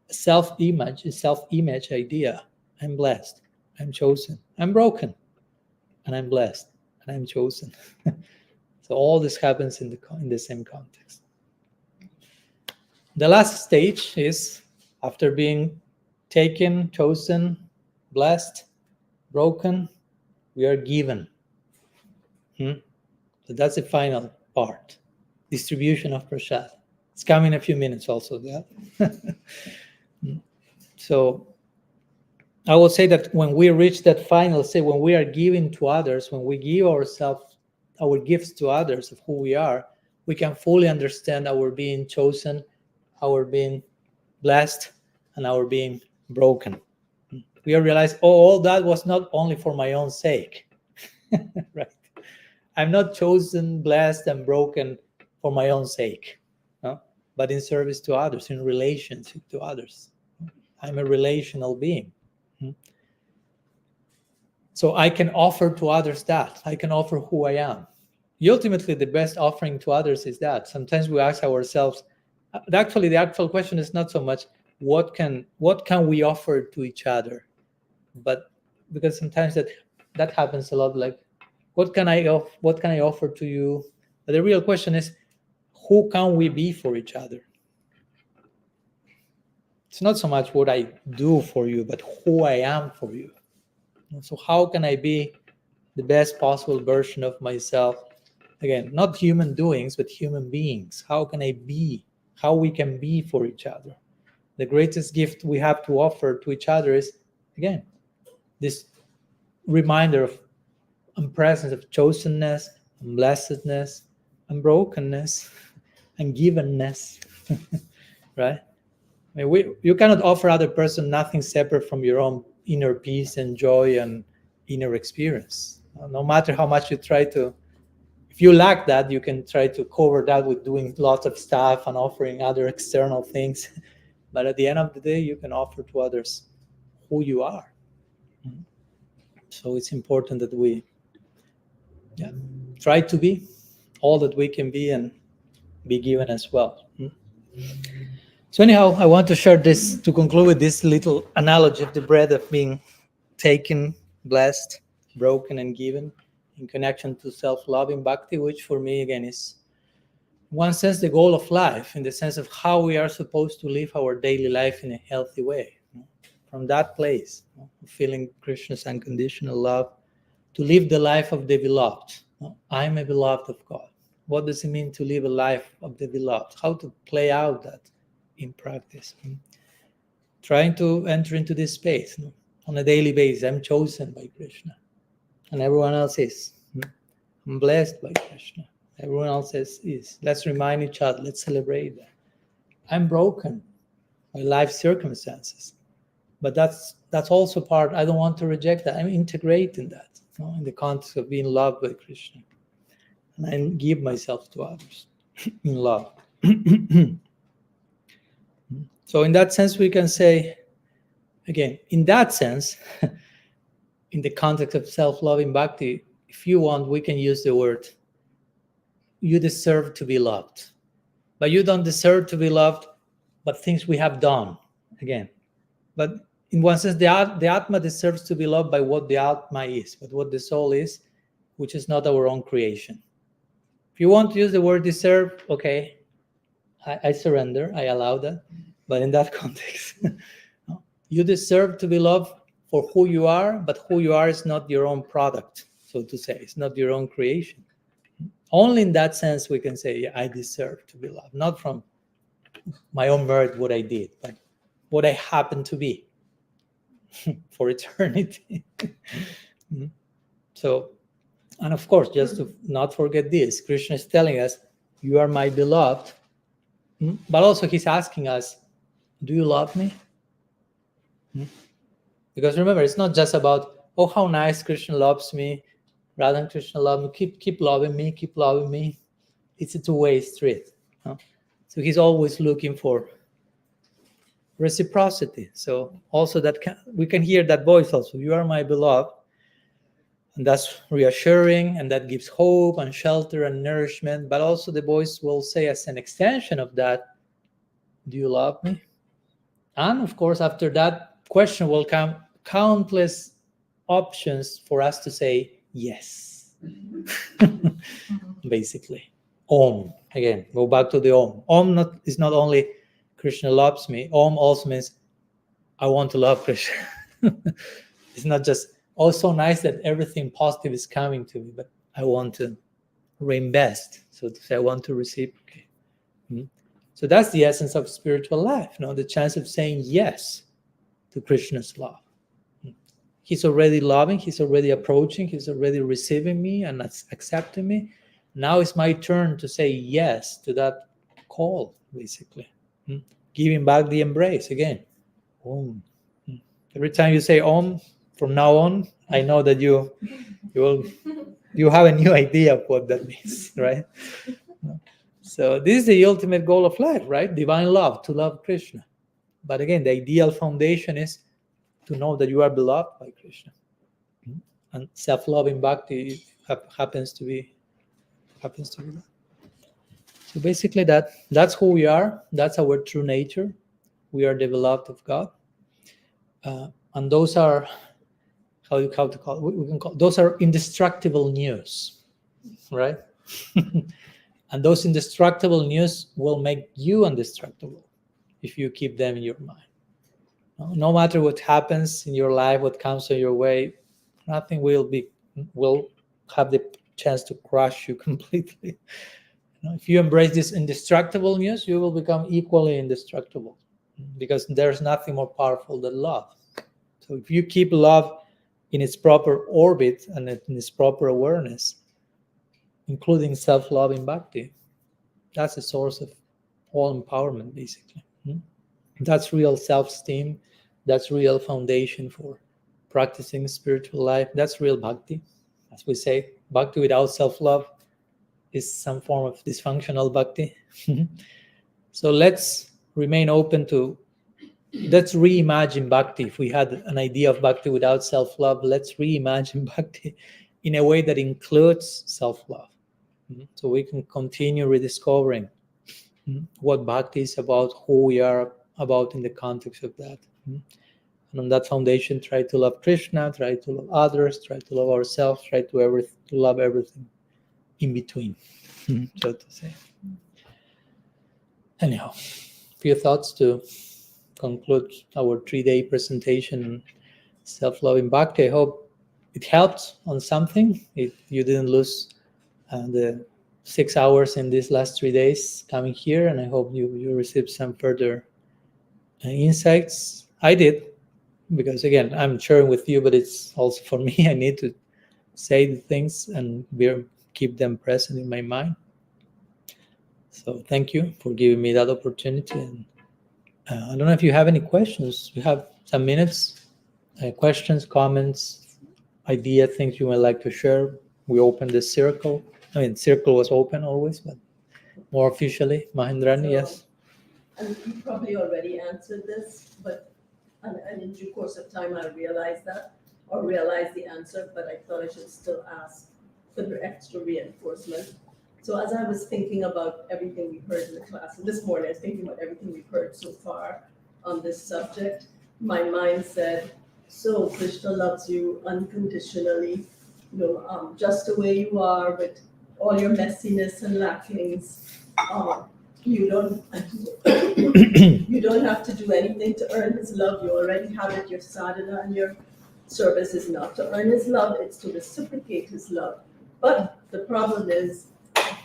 a self-image idea. I'm blessed, I'm chosen, I'm broken, and I'm blessed, and I'm chosen. So all this happens in the same context. The last stage is, after being taken, chosen, blessed, broken, we are given. So that's the final part. Distribution of prasad. It's coming in a few minutes also. So I will say that when we reach that final state, when we are giving to others, when we give ourselves, our gifts to others of who we are, we can fully understand our being chosen, our being blessed, and our being broken. We realize, all that was not only for my own sake, right? I'm not chosen, blessed, and broken for my own sake, no? But in service to others, in relationship to others. I'm a relational being. So I can offer to others that. I can offer who I am. Ultimately, the best offering to others is that. Sometimes we ask ourselves, actually, the actual question is not so much what can we offer to each other, but because sometimes that happens a lot. Like, what can I offer to you? But the real question is, who can we be for each other? It's not so much what I do for you, but who I am for you. So how can I be the best possible version of myself? Again, not human doings, but human beings. How can I be? How we can be for each other? The greatest gift we have to offer to each other is, again, this reminder of presence, of chosenness, and blessedness, and brokenness, and givenness. Right? I mean, you cannot offer other person nothing separate from your own inner peace and joy and inner experience. No matter how much you try to, if you lack that, you can try to cover that with doing lots of stuff and offering other external things. But at the end of the day, you can offer to others who you are. So it's important that we try to be all that we can be and be given as well. So anyhow, I want to share this, to conclude with this little analogy of the bread of being taken, blessed, broken, and given in connection to self-loving bhakti, which for me, again, is in one sense the goal of life, in the sense of how we are supposed to live our daily life in a healthy way. From that place, feeling Krishna's unconditional love, to live the life of the beloved. I'm a beloved of God. What does it mean to live a life of the beloved? How to play out that in practice? Trying to enter into this space on a daily basis. I'm chosen by Krishna, and everyone else is. I'm blessed by Krishna. Everyone else is. Let's remind each other. Let's celebrate that. I'm broken by life circumstances, but that's also part. I don't want to reject that. I'm integrating that in the context of being loved by Krishna, and I give myself to others in love. So in that sense, we can say, again, in that sense, in the context of self-loving bhakti, if you want, we can use the word, you deserve to be loved. But you don't deserve to be loved, but things we have done, again. But in one sense, the Atma deserves to be loved by what the Atma is, but what the soul is, which is not our own creation. If you want to use the word deserve, okay, I surrender, I allow that. But in that context, you deserve to be loved for who you are, but who you are is not your own product, so to say. It's not your own creation. Only in that sense we can say, yeah, I deserve to be loved, not from my own merit, what I did, but what I happen to be for eternity. So, and of course, just to not forget this, Krishna is telling us, you are my beloved, but also he's asking us, do you love me? Because remember, it's not just about, oh, how nice Krishna loves me, rather than Krishna love me, keep loving me, keep loving me. It's a two-way street. So he's always looking for reciprocity. So also that we can hear that voice also, you are my beloved. And that's reassuring, and that gives hope and shelter and nourishment. But also the voice will say, as an extension of that, do you love me? And of course, after that question will come countless options for us to say yes. Basically. Om. Again, go back to the Om. Om is not only Krishna loves me. Om also means I want to love Krishna. It's not just, oh, so nice that everything positive is coming to me, but I want to reinvest. So to say, I want to reciprocate. So that's the essence of spiritual life, the chance of saying yes to Krishna's love. He's already loving, he's already approaching, he's already receiving me and accepting me. Now it's my turn to say yes to that call, basically. Giving back the embrace again. Om. Every time you say Om, from now on, I know that you will you have a new idea of what that means, right? So this is the ultimate goal of life, right? Divine love, to love Krishna. But again, the ideal foundation is to know that you are beloved by Krishna. And self-loving bhakti happens to be that. So basically that's who we are. That's our true nature. We are the beloved of God. And those are, how to call it? We can call, those are indestructible news, right? And those indestructible news will make you indestructible if you keep them in your mind. No matter what happens in your life, what comes on your way, nothing will have the chance to crush you completely. If you embrace this indestructible news, you will become equally indestructible, because there's nothing more powerful than love. So if you keep love in its proper orbit and in its proper awareness, including self-loving bhakti, that's a source of all empowerment, basically. That's real self-esteem. That's real foundation for practicing spiritual life. That's real bhakti. As we say, bhakti without self-love is some form of dysfunctional bhakti. So let's remain open to, let's reimagine bhakti. If we had an idea of bhakti without self-love, let's reimagine bhakti in a way that includes self-love. So we can continue rediscovering what bhakti is about, who we are about in the context of that. And on that foundation, try to love Krishna, try to love others, try to love ourselves, try to love everything in between, so to say. Anyhow, few thoughts to conclude our 3-day presentation on self-loving bhakti. I hope it helped on something. You didn't lose the 6 hours in these last 3 days coming here, and I hope you received some further insights. I did, because again, I'm sharing with you, but it's also for me. I need to say the things and keep them present in my mind. So thank you for giving me that opportunity. And I don't know if you have any questions. We have some minutes. Questions, comments, idea, things you might like to share. We opened the circle. I mean, circle was open always, but more officially, Mahendrani, yes. And you probably already answered this, but and in due course of time, I realized the answer, but I thought I should still ask for the extra reinforcement. So as I was thinking about everything we heard in the class, and this morning I was thinking about everything we've heard so far on this subject, my mind said, so Krishna loves you unconditionally, just the way you are, with all your messiness and lackings. You don't have to do anything to earn his love. You already have it. Your sadhana and your service is not to earn his love, it's to reciprocate his love. But the problem is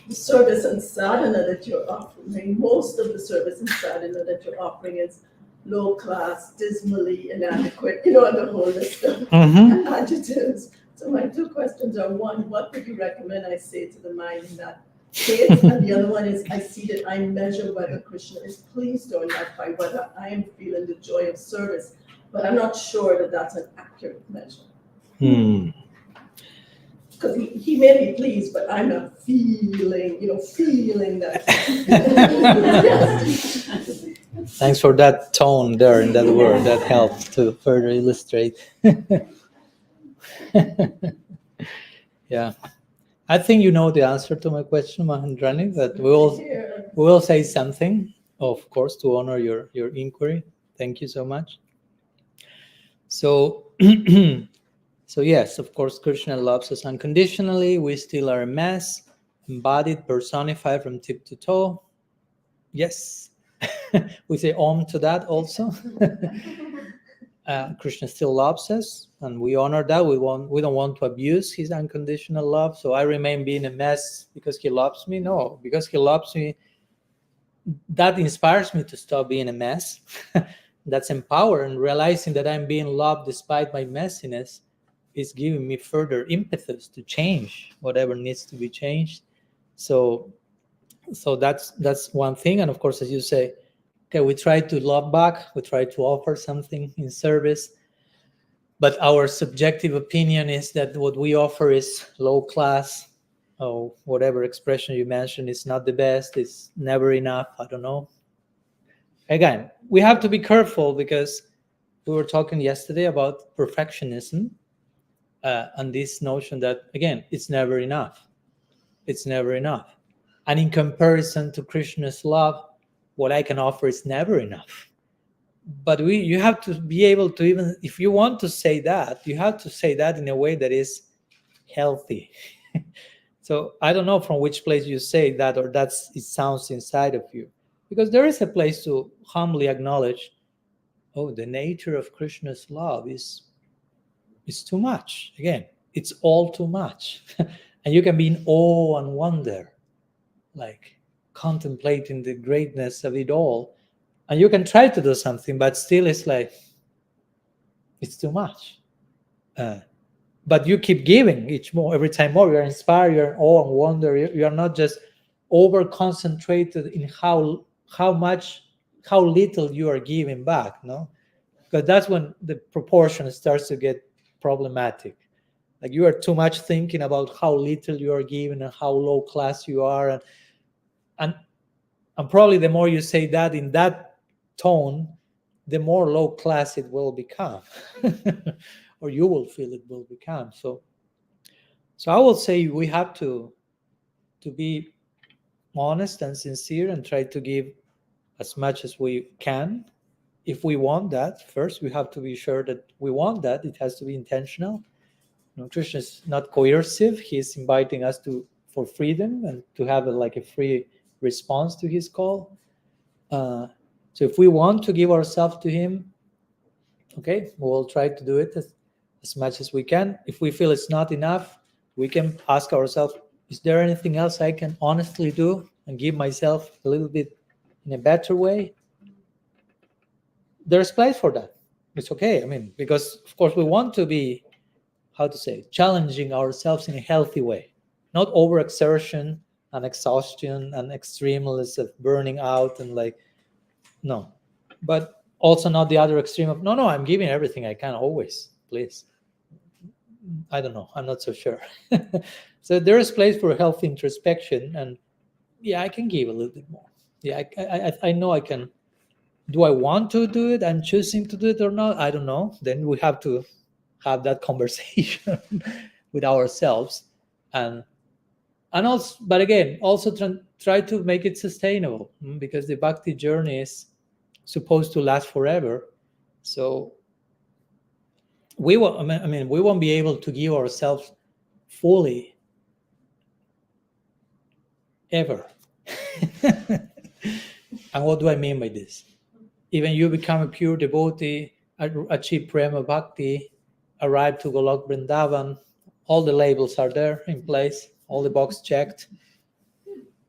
the service and sadhana that you're offering, most of the service and sadhana that you're offering is low class, dismally inadequate, and the whole list of adjectives. So my 2 questions are, one, what would you recommend I say to the mind in that case? And the other one is, I see that I measure whether Krishna is pleased or not by whether I am feeling the joy of service, but I'm not sure that that's an accurate measure. Because he may be pleased, but I'm not feeling that. Thanks for that tone there in that word. That helped to further illustrate. Yeah. I think you know the answer to my question, Mahendrani, but we will say something, of course, to honor your inquiry. Thank you so much. So, so yes, of course, Krishna loves us unconditionally. We still are a mess, embodied, personified from tip to toe. Yes, we say Om to that also. Krishna still loves us, and we honor that. We don't want to abuse his unconditional love. So I remain being a mess because he loves me? No, because he loves me, that inspires me to stop being a mess. That's empowering. Realizing that I'm being loved despite my messiness is giving me further impetus to change whatever needs to be changed. So that's one thing. And of course, as you say, okay, we try to love back, we try to offer something in service, but our subjective opinion is that what we offer is low class, or whatever expression you mentioned is not the best, it's never enough, I don't know. Again, we have to be careful because we were talking yesterday about perfectionism, and this notion that, again, it's never enough. It's never enough. And in comparison to Krishna's love, what I can offer is never enough. But you have to be able to, even if you want to say that, you have to say that in a way that is healthy. So I don't know from which place you say that, or it sounds inside of you, because there is a place to humbly acknowledge, oh, the nature of Krishna's love is too much. Again, it's all too much. And you can be in awe and wonder, like contemplating the greatness of it all. And you can try to do something, but still it's like, it's too much. But you keep giving every time more. You're inspired, you're in awe and wonder. You're not just over concentrated in how little you are giving back, no? Because that's when the proportion starts to get problematic. Like you are too much thinking about how little you are giving and how low class you are, and probably the more you say that in that tone, the more low class it will become, or you will feel it will become. So I will say we have to be honest and sincere and try to give as much as we can. If we want that, first we have to be sure that we want that. It has to be intentional. Krishna is not coercive. He is inviting us for freedom and to have a free response to his call. So if we want to give ourselves to him, okay, we'll try to do it as much as we can. If we feel it's not enough, we can ask ourselves, is there anything else I can honestly do and give myself a little bit in a better way? There's place for that. It's okay. I mean, because of course we want to be, challenging ourselves in a healthy way, not overexertion and exhaustion and extremeness of burning out and no, but also not the other extreme of no, I'm giving everything I can always, please. I don't know. I'm not so sure. So there is place for healthy introspection, and yeah, I can give a little bit more. Yeah, I know I can. Do I want to do it? I'm choosing to do it or not? I don't know. Then we have to have that conversation with ourselves, and also, but again, also try to make it sustainable, because the bhakti journey is supposed to last forever. So we won't be able to give ourselves fully ever. And what do I mean by this? Even you become a pure devotee, achieve prema bhakti, arrive to Golok Vrindavan, all the labels are there in place, all the box checked.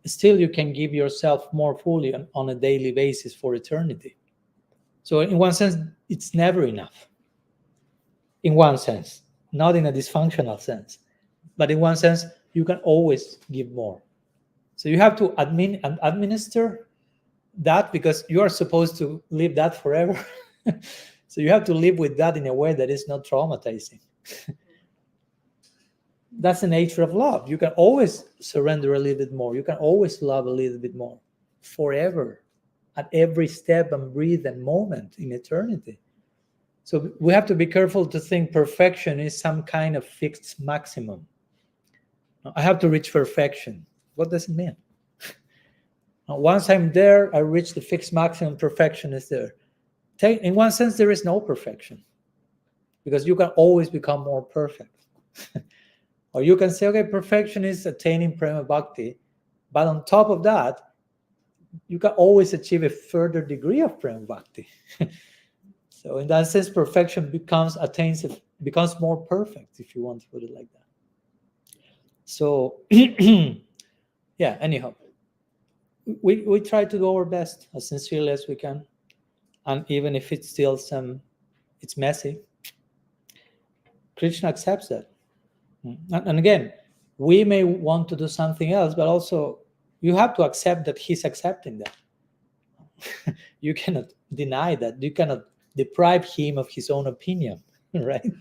Still, you can give yourself more fully on a daily basis for eternity. So in one sense, it's never enough. In one sense, not in a dysfunctional sense, but in one sense, you can always give more. So you have to administer that, because you are supposed to live that forever. So you have to live with that in a way that is not traumatizing. That's the nature of love. You can always surrender a little bit more. You can always love a little bit more forever, at every step and breathe and moment in eternity. So we have to be careful to think perfection is some kind of fixed maximum. I have to reach perfection. What does it mean? Once I'm there, I reach the fixed maximum, perfection is there. In one sense, there is no perfection, because you can always become more perfect. Or you can say, okay, perfection is attaining prema bhakti, but on top of that, you can always achieve a further degree of prema bhakti. So in that sense, perfection becomes more perfect, if you want to put it like that. So yeah, anyhow, we try to do our best as sincerely as we can, and even if it's still it's messy, Krishna accepts that. And again, we may want to do something else, but also you have to accept that he's accepting that. You cannot deny that. You cannot deprive him of his own opinion. right?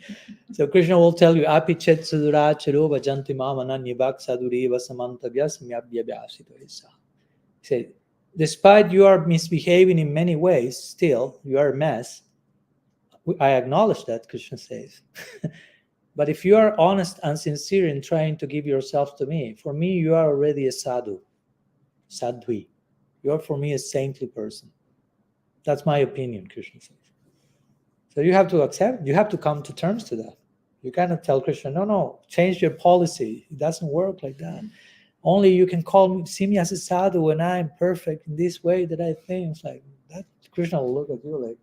So Krishna will tell you, api chet sudura charo vajanti mamana nibak saduriva samantabhya samyabhyabhyasito isa. He said, despite you are misbehaving in many ways, still you are a mess. I acknowledge that, Krishna says. But if you are honest and sincere in trying to give yourself to me, for me you are already a sadhu, sadhvi. You are for me a saintly person. That's my opinion, Krishna says. So you have to accept, you have to come to terms to that. You cannot tell Krishna, no, change your policy. It doesn't work like that. Only you can call me, see me as a sadhu when I'm perfect in this way that I think. It's like that. Krishna will look at you like,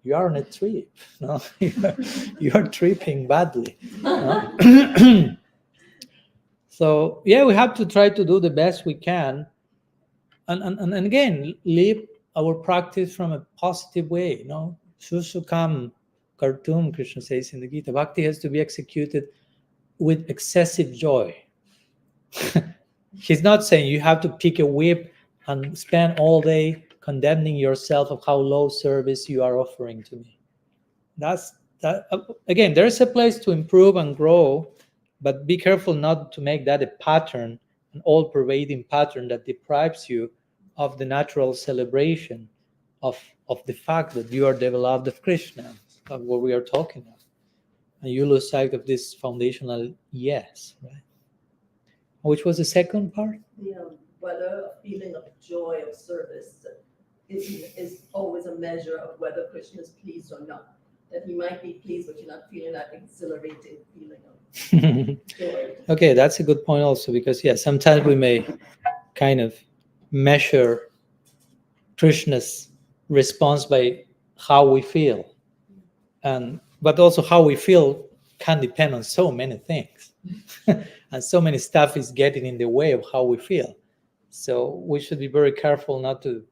you are on a trip. No, you are tripping badly. No? So yeah, we have to try to do the best we can, and again, live our practice from a positive way. You know, Susukam Kartum, Krishna says in the Gita, Bhakti has to be executed with excessive joy. He's not saying you have to pick a whip and spend all day condemning yourself of how low service you are offering to me. That's that. Again, there's a place to improve and grow, but be careful not to make that a pattern, an all-pervading pattern that deprives you of the natural celebration of the fact that you are the beloved of Krishna, of what we are talking about, and you lose sight of this foundational yes, right? Which was the second part? Whether a feeling of joy of service is always a measure of whether Krishna is pleased or not. That he might be pleased, but you're not feeling that exhilarating feeling of joy. Okay, that's a good point also, because yeah, sometimes we may kind of measure Krishna's response by how we feel, but also how we feel can depend on so many things. And so many stuff is getting in the way of how we feel. So we should be very careful not to,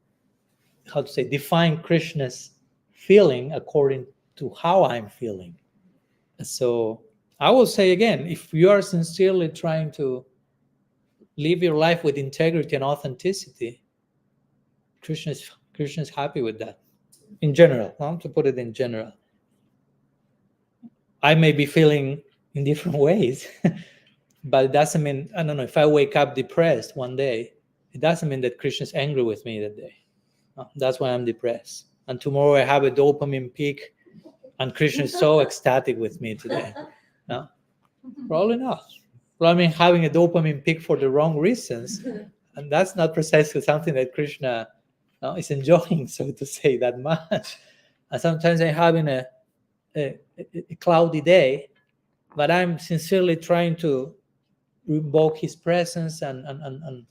define Krishna's feeling according to how I'm feeling. So I will say again, if you are sincerely trying to live your life with integrity and authenticity, Krishna's happy with that. In general, to put it in general. I may be feeling in different ways, but it doesn't mean, I don't know, if I wake up depressed one day, it doesn't mean that Krishna's angry with me that day. No, that's why I'm depressed. And tomorrow I have a dopamine peak and Krishna is so ecstatic with me today. No? Probably not. Probably having a dopamine peak for the wrong reasons. And that's not precisely something that Krishna is enjoying, so to say, that much. And sometimes I'm having a cloudy day, but I'm sincerely trying to invoke his presence and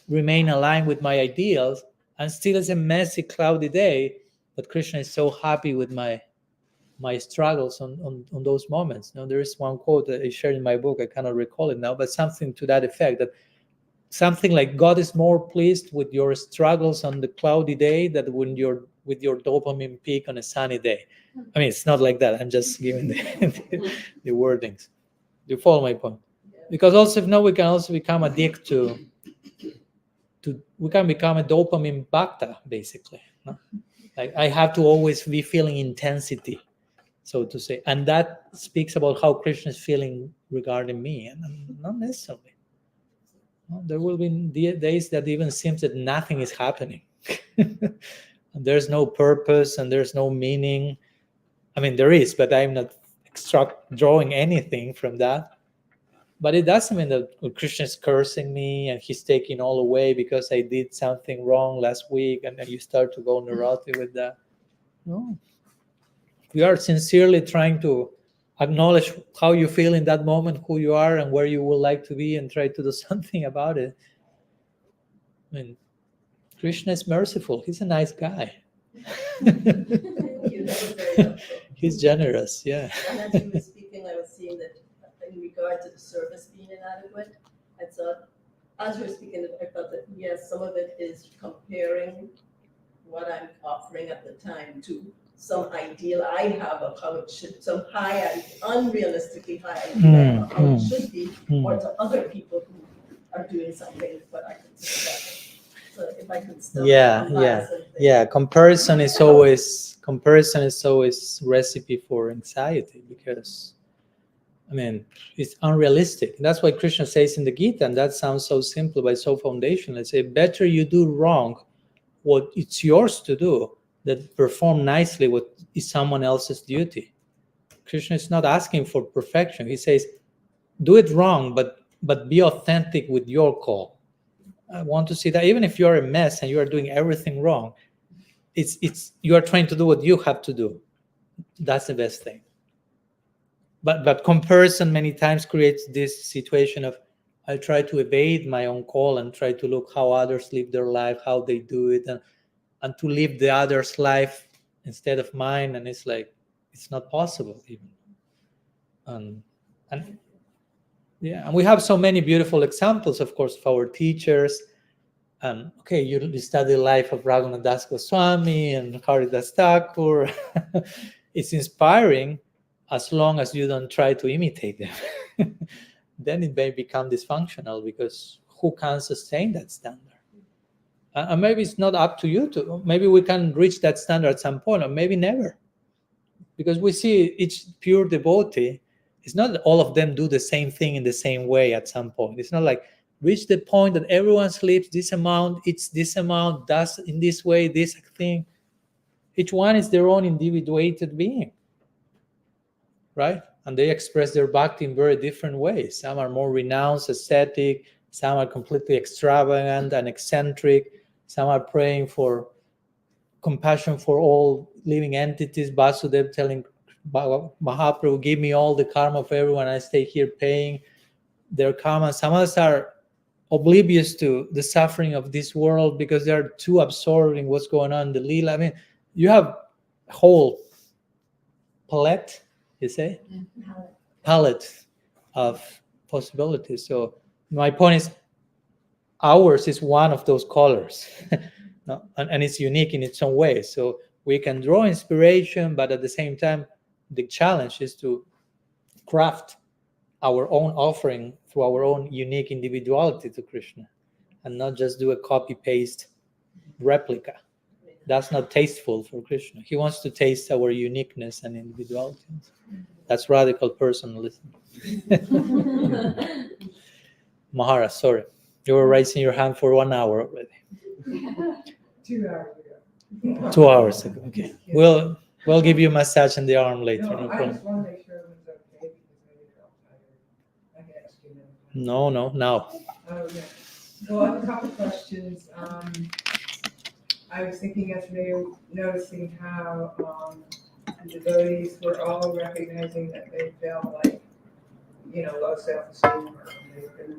remain aligned with my ideals, and still it's a messy, cloudy day, but Krishna is so happy with my struggles on those moments. There is one quote that I shared in my book, I cannot recall it now, but something to that effect, that something like God is more pleased with your struggles on the cloudy day than when you're with your dopamine peak on a sunny day. I mean, it's not like that. I'm just giving the wordings. Do you follow my point? Because also, if not, we can also become addicted we can become a dopamine bhakta, basically. No? Like I have to always be feeling intensity, so to say. And that speaks about how Krishna is feeling regarding me, and not necessarily. There will be days that even seems that nothing is happening. There's no purpose and there's no meaning. I mean, there is, but I'm not drawing anything from that. But it doesn't mean that Krishna is cursing me and he's taking all away because I did something wrong last week, and then you start to go neurotic with that. No. We are sincerely trying to acknowledge how you feel in that moment, who you are and where you would like to be, and try to do something about it. I mean, Krishna is merciful. He's a nice guy. He's generous, yeah. And as you were speaking, I was seeing that in regard to the service being inadequate, I thought, as you were speaking, I thought that yes, some of it is comparing what I'm offering at the time to some ideal I have of how it should, some high, unrealistically high idea of how it should be, or to other people who are doing something what I consider better. So if I can still comparison is always comparison is always recipe for anxiety, because I mean, it's unrealistic. That's why Krishna says in the Gita, and that sounds so simple but so foundational. I say, better you do wrong what it's yours to do than perform nicely what is someone else's duty. Krishna is not asking for perfection. He says, do it wrong, but be authentic with your call. I want to see that even if you're a mess and you are doing everything wrong, it's you are trying to do what you have to do. That's the best thing. But comparison many times creates this situation of, I try to evade my own call and try to look how others live their life, how they do it, and to live the other's life instead of mine. And it's like, it's not possible even. And yeah, and we have so many beautiful examples, of course, of our teachers. And okay, you study the life of Raghunath Das Goswami and Haridas Thakur. It's inspiring, as long as you don't try to imitate them. Then it may become dysfunctional, because who can sustain that standard? And maybe it's not up to you to, maybe we can reach that standard at some point, or maybe never. Because we see each pure devotee, it's not that all of them do the same thing in the same way at some point. It's not like reach the point that everyone sleeps this amount, eats this amount, does in this way, this thing. Each one is their own individuated being, right? And they express their bhakti in very different ways. Some are more renounced, ascetic. Some are completely extravagant and eccentric. Some are praying for compassion for all living entities. Vasudev telling Mahaprabhu, give me all the karma of everyone. I stay here paying their karma. Some others are oblivious to the suffering of this world because they're too absorbed in what's going on in the Leela. I mean, you have a whole palette, you say? Palette of possibilities. So my point is, ours is one of those colors. No? And it's unique in its own way. So we can draw inspiration, but at the same time, the challenge is to craft our own offering through our own unique individuality to Krishna, and not just do a copy-paste replica. That's not tasteful for Krishna. He wants to taste our uniqueness and individuality. That's radical personalism. Mahara, sorry. You were raising your hand for 1 hour already. 2 hours ago. 2 hours ago. Okay. We'll give you a massage in the arm later. No, No I problem. just want to make sure it was okay, because maybe you're all tired. I can ask you now. No, now. Oh, yeah. Well, I have a couple questions. I was thinking yesterday, noticing how the devotees were all recognizing that they felt like, low self-esteem, or they were going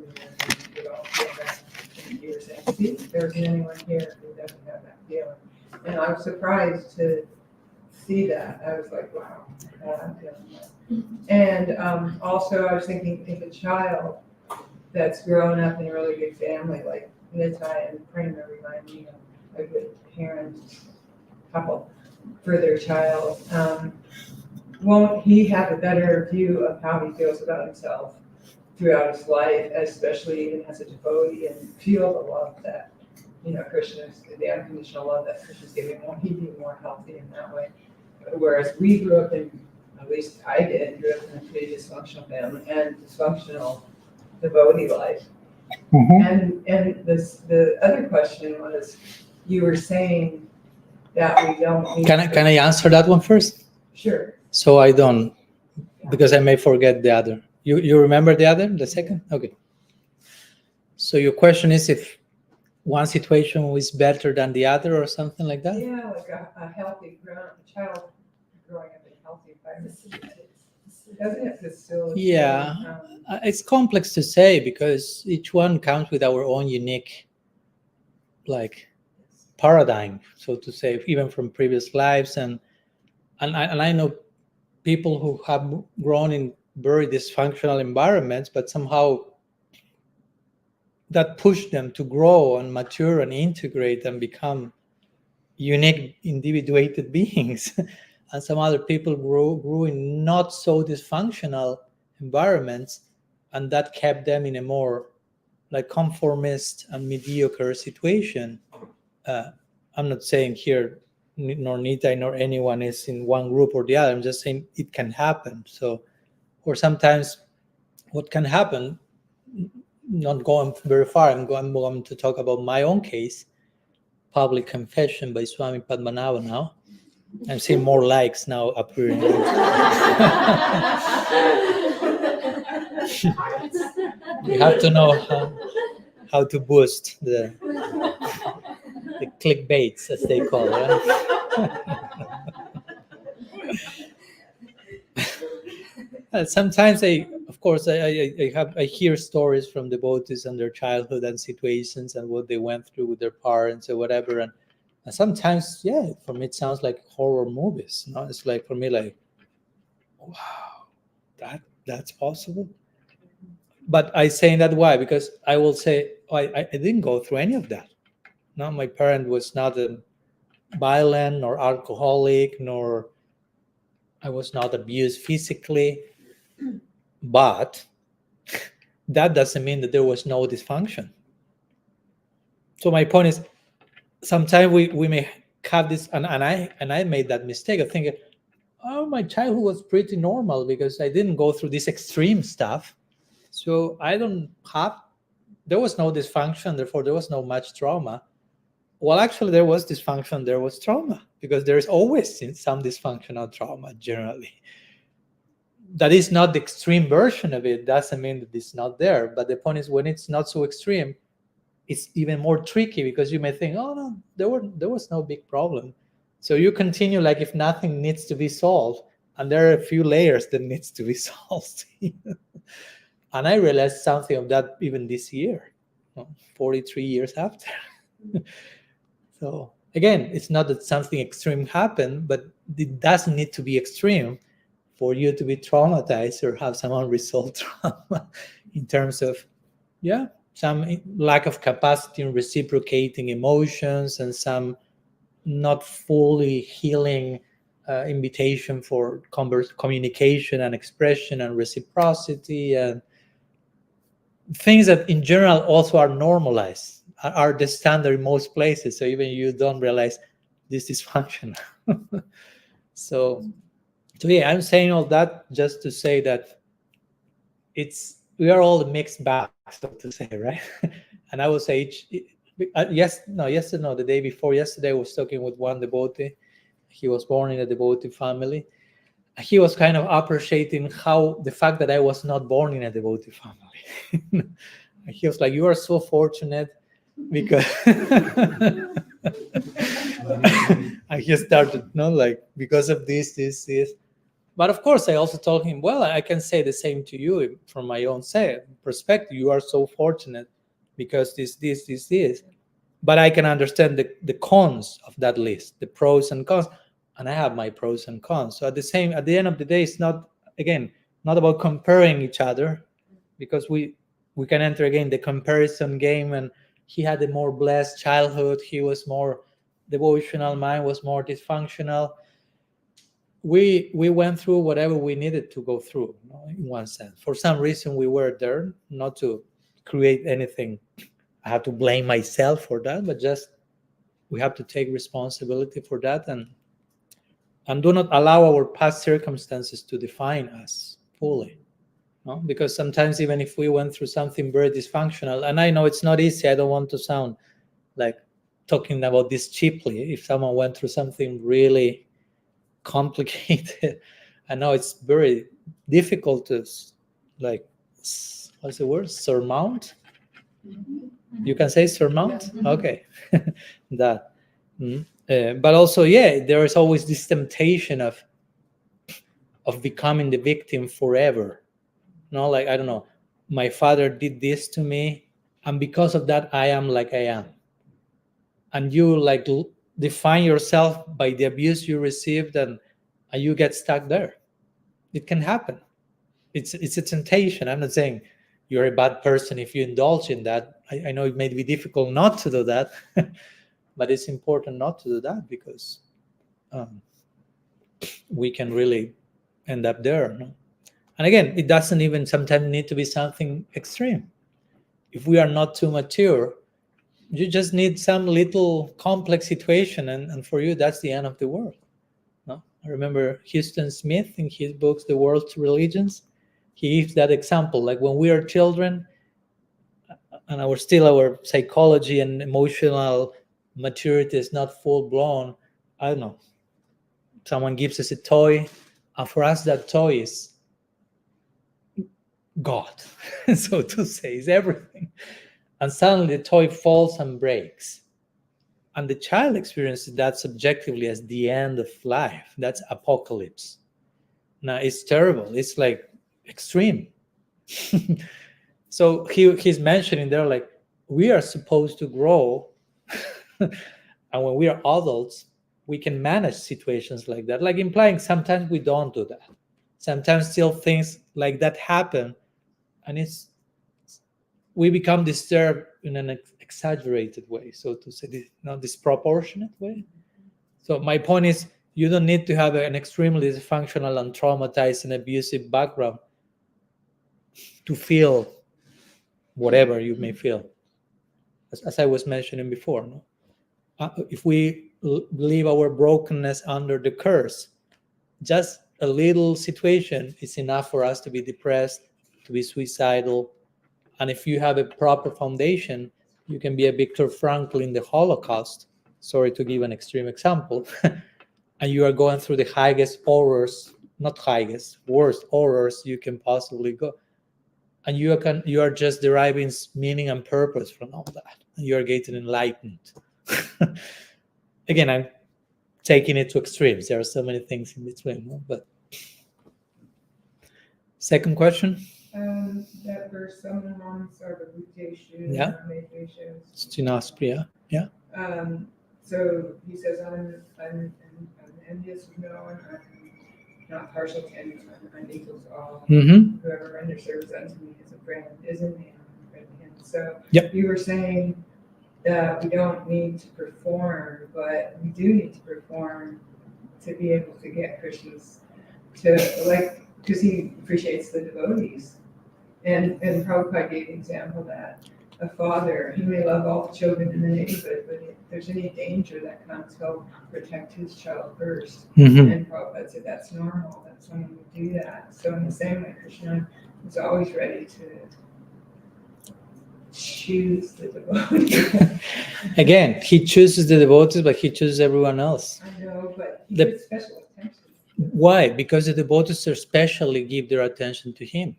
to all feel that. And you were saying, see, there isn't anyone here who doesn't have that feeling. And I was surprised to see that. I was like, wow, I'm feeling that. And also, I was thinking, if a child that's grown up in a really good family, like Nitai and Prema remind me of a good parent couple for their child, won't he have a better view of how he feels about himself throughout his life, especially even as a devotee, and feel the love that, Krishna's, the unconditional love that Krishna's giving? Won't he be more healthy in that way? Whereas we grew up in, at least I did, grew up in a pretty dysfunctional family and dysfunctional devotee life. Mm-hmm. And the other question was, you were saying that we don't need Can I answer that one first? Sure. So I don't, because I may forget the other. You remember the other, the second? Okay. So your question is if one situation is better than the other or something like that? Yeah, like a healthy child growing up in a healthy environment. Doesn't it facilitate? Yeah, it's complex to say because each one comes with our own unique, paradigm, so to say, even from previous lives, and I know people who have grown in very dysfunctional environments, but somehow that pushed them to grow and mature and integrate and become unique, individuated beings. And some other people grew in not so dysfunctional environments, and that kept them in a more conformist and mediocre situation. I'm not saying here nor Nita nor anyone is in one group or the other. I'm just saying it can happen. So, or sometimes what can happen, not going very far, I'm going to talk about my own case, Public Confession by Swami Padmanabha now. I'm seeing more likes now appearing. You have to know how to boost the clickbaits, as they call it. Sometimes I hear stories from devotees and their childhood and situations and what they went through with their parents or whatever, and sometimes, yeah, for me it sounds like horror movies. You know? It's like, for me, like, wow, that's possible. But I say that why? Because I will say, I didn't go through any of that. No, my parent was not a violent or alcoholic, nor I was not abused physically. But that doesn't mean that there was no dysfunction. So my point is, sometimes we may have this, and I made that mistake of thinking, oh, my childhood was pretty normal because I didn't go through this extreme stuff. So there was no dysfunction, therefore there was no much trauma. Well, actually, there was dysfunction, there was trauma, because there is always some dysfunctional trauma generally. That is not the extreme version of it, doesn't mean that it's not there. But the point is, when it's not so extreme, it's even more tricky, because you may think, oh no, there was no big problem. So you continue like if nothing needs to be solved, and there are a few layers that needs to be solved. And I realized something of that even this year, 43 years after. So again, it's not that something extreme happened, but it doesn't need to be extreme for you to be traumatized or have some unresolved trauma in terms of, some lack of capacity in reciprocating emotions, and some not fully healing invitation for communication and expression and reciprocity, and things that in general also are normalized, are the standard in most places. So even you don't realize this is functional. So yeah, I'm saying all that just to say that we are all a mixed bag, so to say, right? And I would say the day before yesterday, I was talking with one devotee. He was born in a devotee family. He was kind of appreciating how the fact that I was not born in a devotee family. He was like, "You are so fortunate," because and he started, like, because of this. But of course, I also told him, well, I can say the same to you from my own perspective. You are so fortunate because this. But I can understand the cons of that list, the pros and cons, and I have my pros and cons. So at the end of the day, it's not about comparing each other, because we can enter again the comparison game. And he had a more blessed childhood. He was more devotional. Mine was more dysfunctional. We went through whatever we needed to go through, in one sense. For some reason, we were there, not to create anything. I have to blame myself for that, but just we have to take responsibility for that, and do not allow our past circumstances to define us fully. Because sometimes, even if we went through something very dysfunctional, and I know it's not easy, I don't want to sound like talking about this cheaply. If someone went through something really complicated, I know it's very difficult to, like, what's the word, surmount. You can say surmount. Okay. That. But also, there is always this temptation of becoming the victim forever. Like, I don't know, my father did this to me, and because of that I am like I am. And you like define yourself by the abuse you received, and you get stuck there. It can happen. It's a temptation. I'm not saying you're a bad person if you indulge in that. I know it may be difficult not to do that, but it's important not to do that, because we can really end up there. And again, it doesn't even sometimes need to be something extreme. If we are not too mature, You just need some little complex situation, and for you, that's the end of the world. No? I remember Houston Smith in his books, The World's Religions. He gives that example. Like when we are children, and our psychology and emotional maturity is not full blown. I don't know. Someone gives us a toy, and for us, that toy is God, so to say, is everything. And suddenly the toy falls and breaks. And the child experiences that subjectively as the end of life. That's apocalypse. Now, it's terrible. It's like extreme. So he's mentioning there, like, we are supposed to grow. And when we are adults, we can manage situations like that. Like implying sometimes we don't do that. Sometimes still things like that happen. And we become disturbed in an exaggerated way, so to say, disproportionate way. So my point is, you don't need to have an extremely dysfunctional and traumatized and abusive background to feel whatever you may feel. As I was mentioning before, no? If we leave our brokenness under the curse, just a little situation is enough for us to be depressed, to be suicidal. And if you have a proper foundation, you can be a Viktor Frankl in the Holocaust. Sorry to give an extreme example. And you are going through the highest horrors, not highest, worst horrors you can possibly go. And you are just deriving meaning and purpose from all that. And you are getting enlightened. Again, I'm taking it to extremes. There are so many things in between. No? But second question. That verse, some harms are reputation, Yeah. meditation. Yeah. So he says, I'm envious of no one, I'm not partial to anyone, I'm equal to all. Mm-hmm. Whoever renders service unto me as a friend is in me, I'm a friend in him. So Yep. you were saying that we don't need to perform, but we do need to perform to be able to get Krishna's, because he appreciates the devotees. And Prabhupada gave the example that a father, he may love all the children in the neighborhood, but if there's any danger that comes, he'll protect his child first. Mm-hmm. And Prabhupada said that's normal, that someone would do that. So in the same way, Krishna is always ready to choose the devotee. Again, he chooses the devotees, but he chooses everyone else. I know, but he The- gives special attention. Why? Because the devotees especially give their attention to him.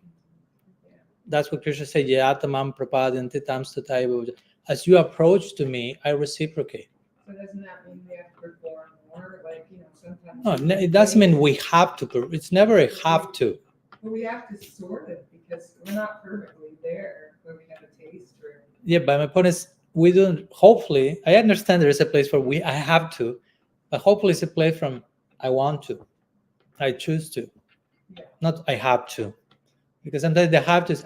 That's what Krishna said, Yatamam prapadanti tam stataiva. As you approach to me, I reciprocate. So doesn't that mean we have to perform more? Like, sometimes. No, it doesn't mean we have to. It's never a have to. But we have to sort of, because we're not perfectly there, but we have a taste for it. Yeah, but my point is, we don't. Hopefully, I understand there is a place where I have to, but hopefully it's a place from I want to, I choose to, Yeah. not I have to. Because sometimes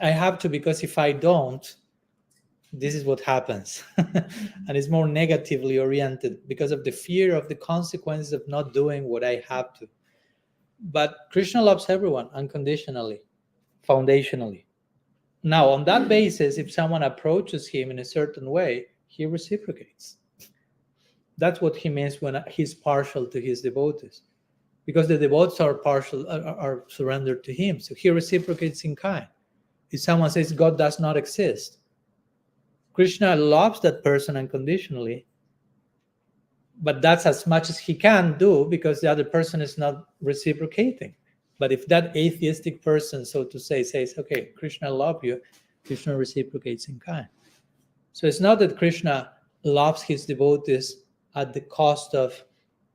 I have to because if I don't, this is what happens. And it's more negatively oriented because of the fear of the consequences of not doing what I have to. But Krishna loves everyone unconditionally, foundationally. Now, on that basis, if someone approaches him in a certain way, he reciprocates. That's what he means when he's partial to his devotees. Because the devotees are surrendered to him. So he reciprocates in kind. If someone says God does not exist, Krishna loves that person unconditionally, but that's as much as he can do because the other person is not reciprocating. But if that atheistic person, so to say, says, okay, Krishna loves you, Krishna reciprocates in kind. So it's not that Krishna loves his devotees at the cost of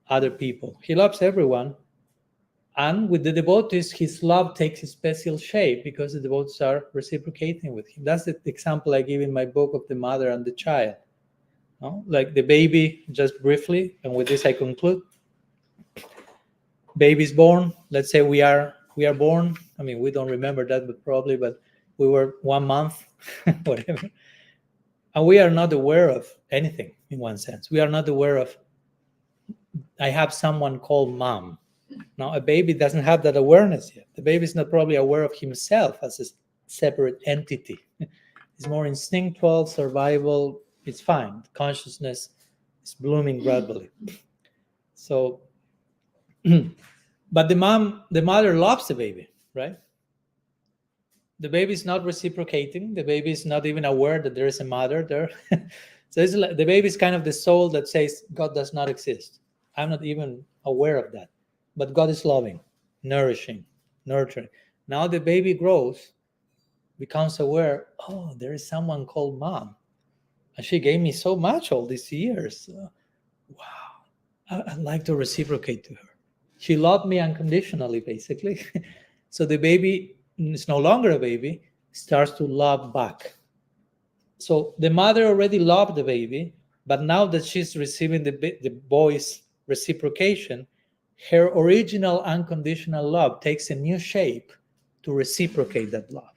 other people. He loves everyone. And with the devotees, his love takes a special shape because the devotees are reciprocating with him. That's the example I give in my book of the mother and the child. No? Like the baby, just briefly, and with this I conclude. Baby's born. Let's say we are born. I mean, we don't remember that, but we were 1 month, whatever. And we are not aware of anything in one sense. We are not aware of, I have someone called mom. Now, a baby doesn't have that awareness yet. The baby is not probably aware of himself as a separate entity. It's more instinctual, survival, It's fine. Consciousness is blooming gradually. So, but the mother loves the baby, right? The baby is not reciprocating. The baby is not even aware that there is a mother there. So it's like, the baby is kind of the soul that says God does not exist. I'm not even aware of that. But God is loving, nourishing, nurturing. Now the baby grows, becomes aware, oh, there is someone called mom. And she gave me so much all these years. Wow. I'd like to reciprocate to her. She loved me unconditionally, basically. So the baby is no longer a baby, starts to love back. So the mother already loved the baby, but now that she's receiving the boy's reciprocation, her original unconditional love takes a new shape to reciprocate that love.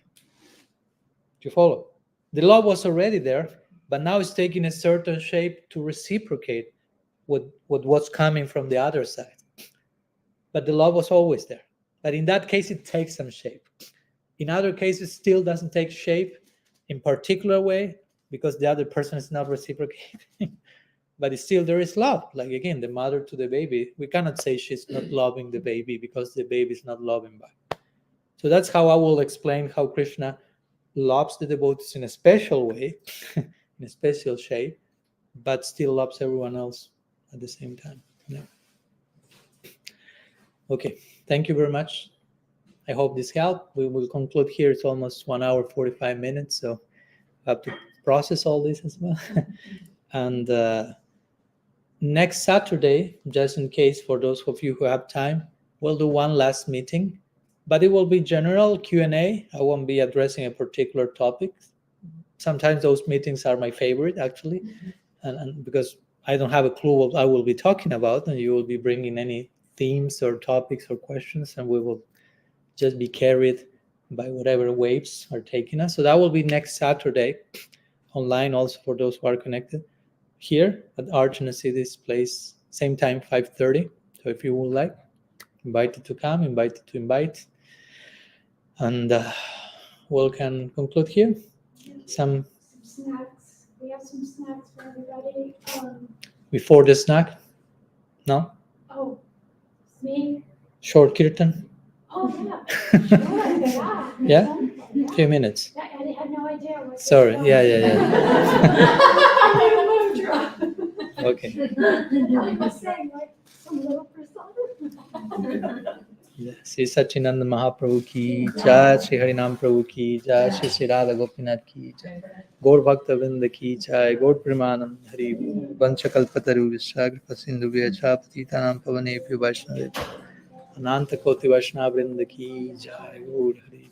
Do you follow? The love was already there, but now it's taking a certain shape to reciprocate what was coming from the other side. But the love was always there. But in that case, it takes some shape. In other cases, still doesn't take shape in particular way because the other person is not reciprocating. But it's still there is love. Like again, the mother to the baby, we cannot say she's not loving the baby because the baby is not loving back. So that's how I will explain how Krishna loves the devotees in a special way, in a special shape, but still loves everyone else at the same time. Yeah. Okay, thank you very much. I hope this helped. We will conclude here. It's almost 1 hour, 45 minutes. So I have to process all this as well. And next Saturday, just in case for those of you who have time, we'll do one last meeting, but it will be general Q&A. I won't be addressing a particular topic. Sometimes those meetings are my favorite, actually, and because I don't have a clue what I will be talking about, and you will be bringing any themes or topics or questions, and we will just be carried by whatever waves are taking us. So that will be next Saturday, online also for those who are connected, here at Arjuna City's place, same time, 5:30. So if you would like, invited to come, invited to invite. And we can conclude here. Some snacks. We have some snacks for everybody. Before the snack? No? Oh, me? Short kirtan? Oh, yeah. Sure, yeah. Yeah? Yeah. 2 minutes. I had no idea what. Sorry. Yeah. Okay. Okay. I was saying, like, some little persona. Sri Sachinanda Mahaprabhu ki jai, Sri Harinam Prabhu ki jai, Sri Sri Radha Gopinath ki jai, Gaur Bhakta Vrinda ki jai, Gaur Premanand Hari, Vancha Kalpataru Vishagra Sindhu Vyacha Patitanam Pavanebhyo Vaishnavebhyo, Ananta Koti Vaishnava Vrinda ki jai, Gaur Hari.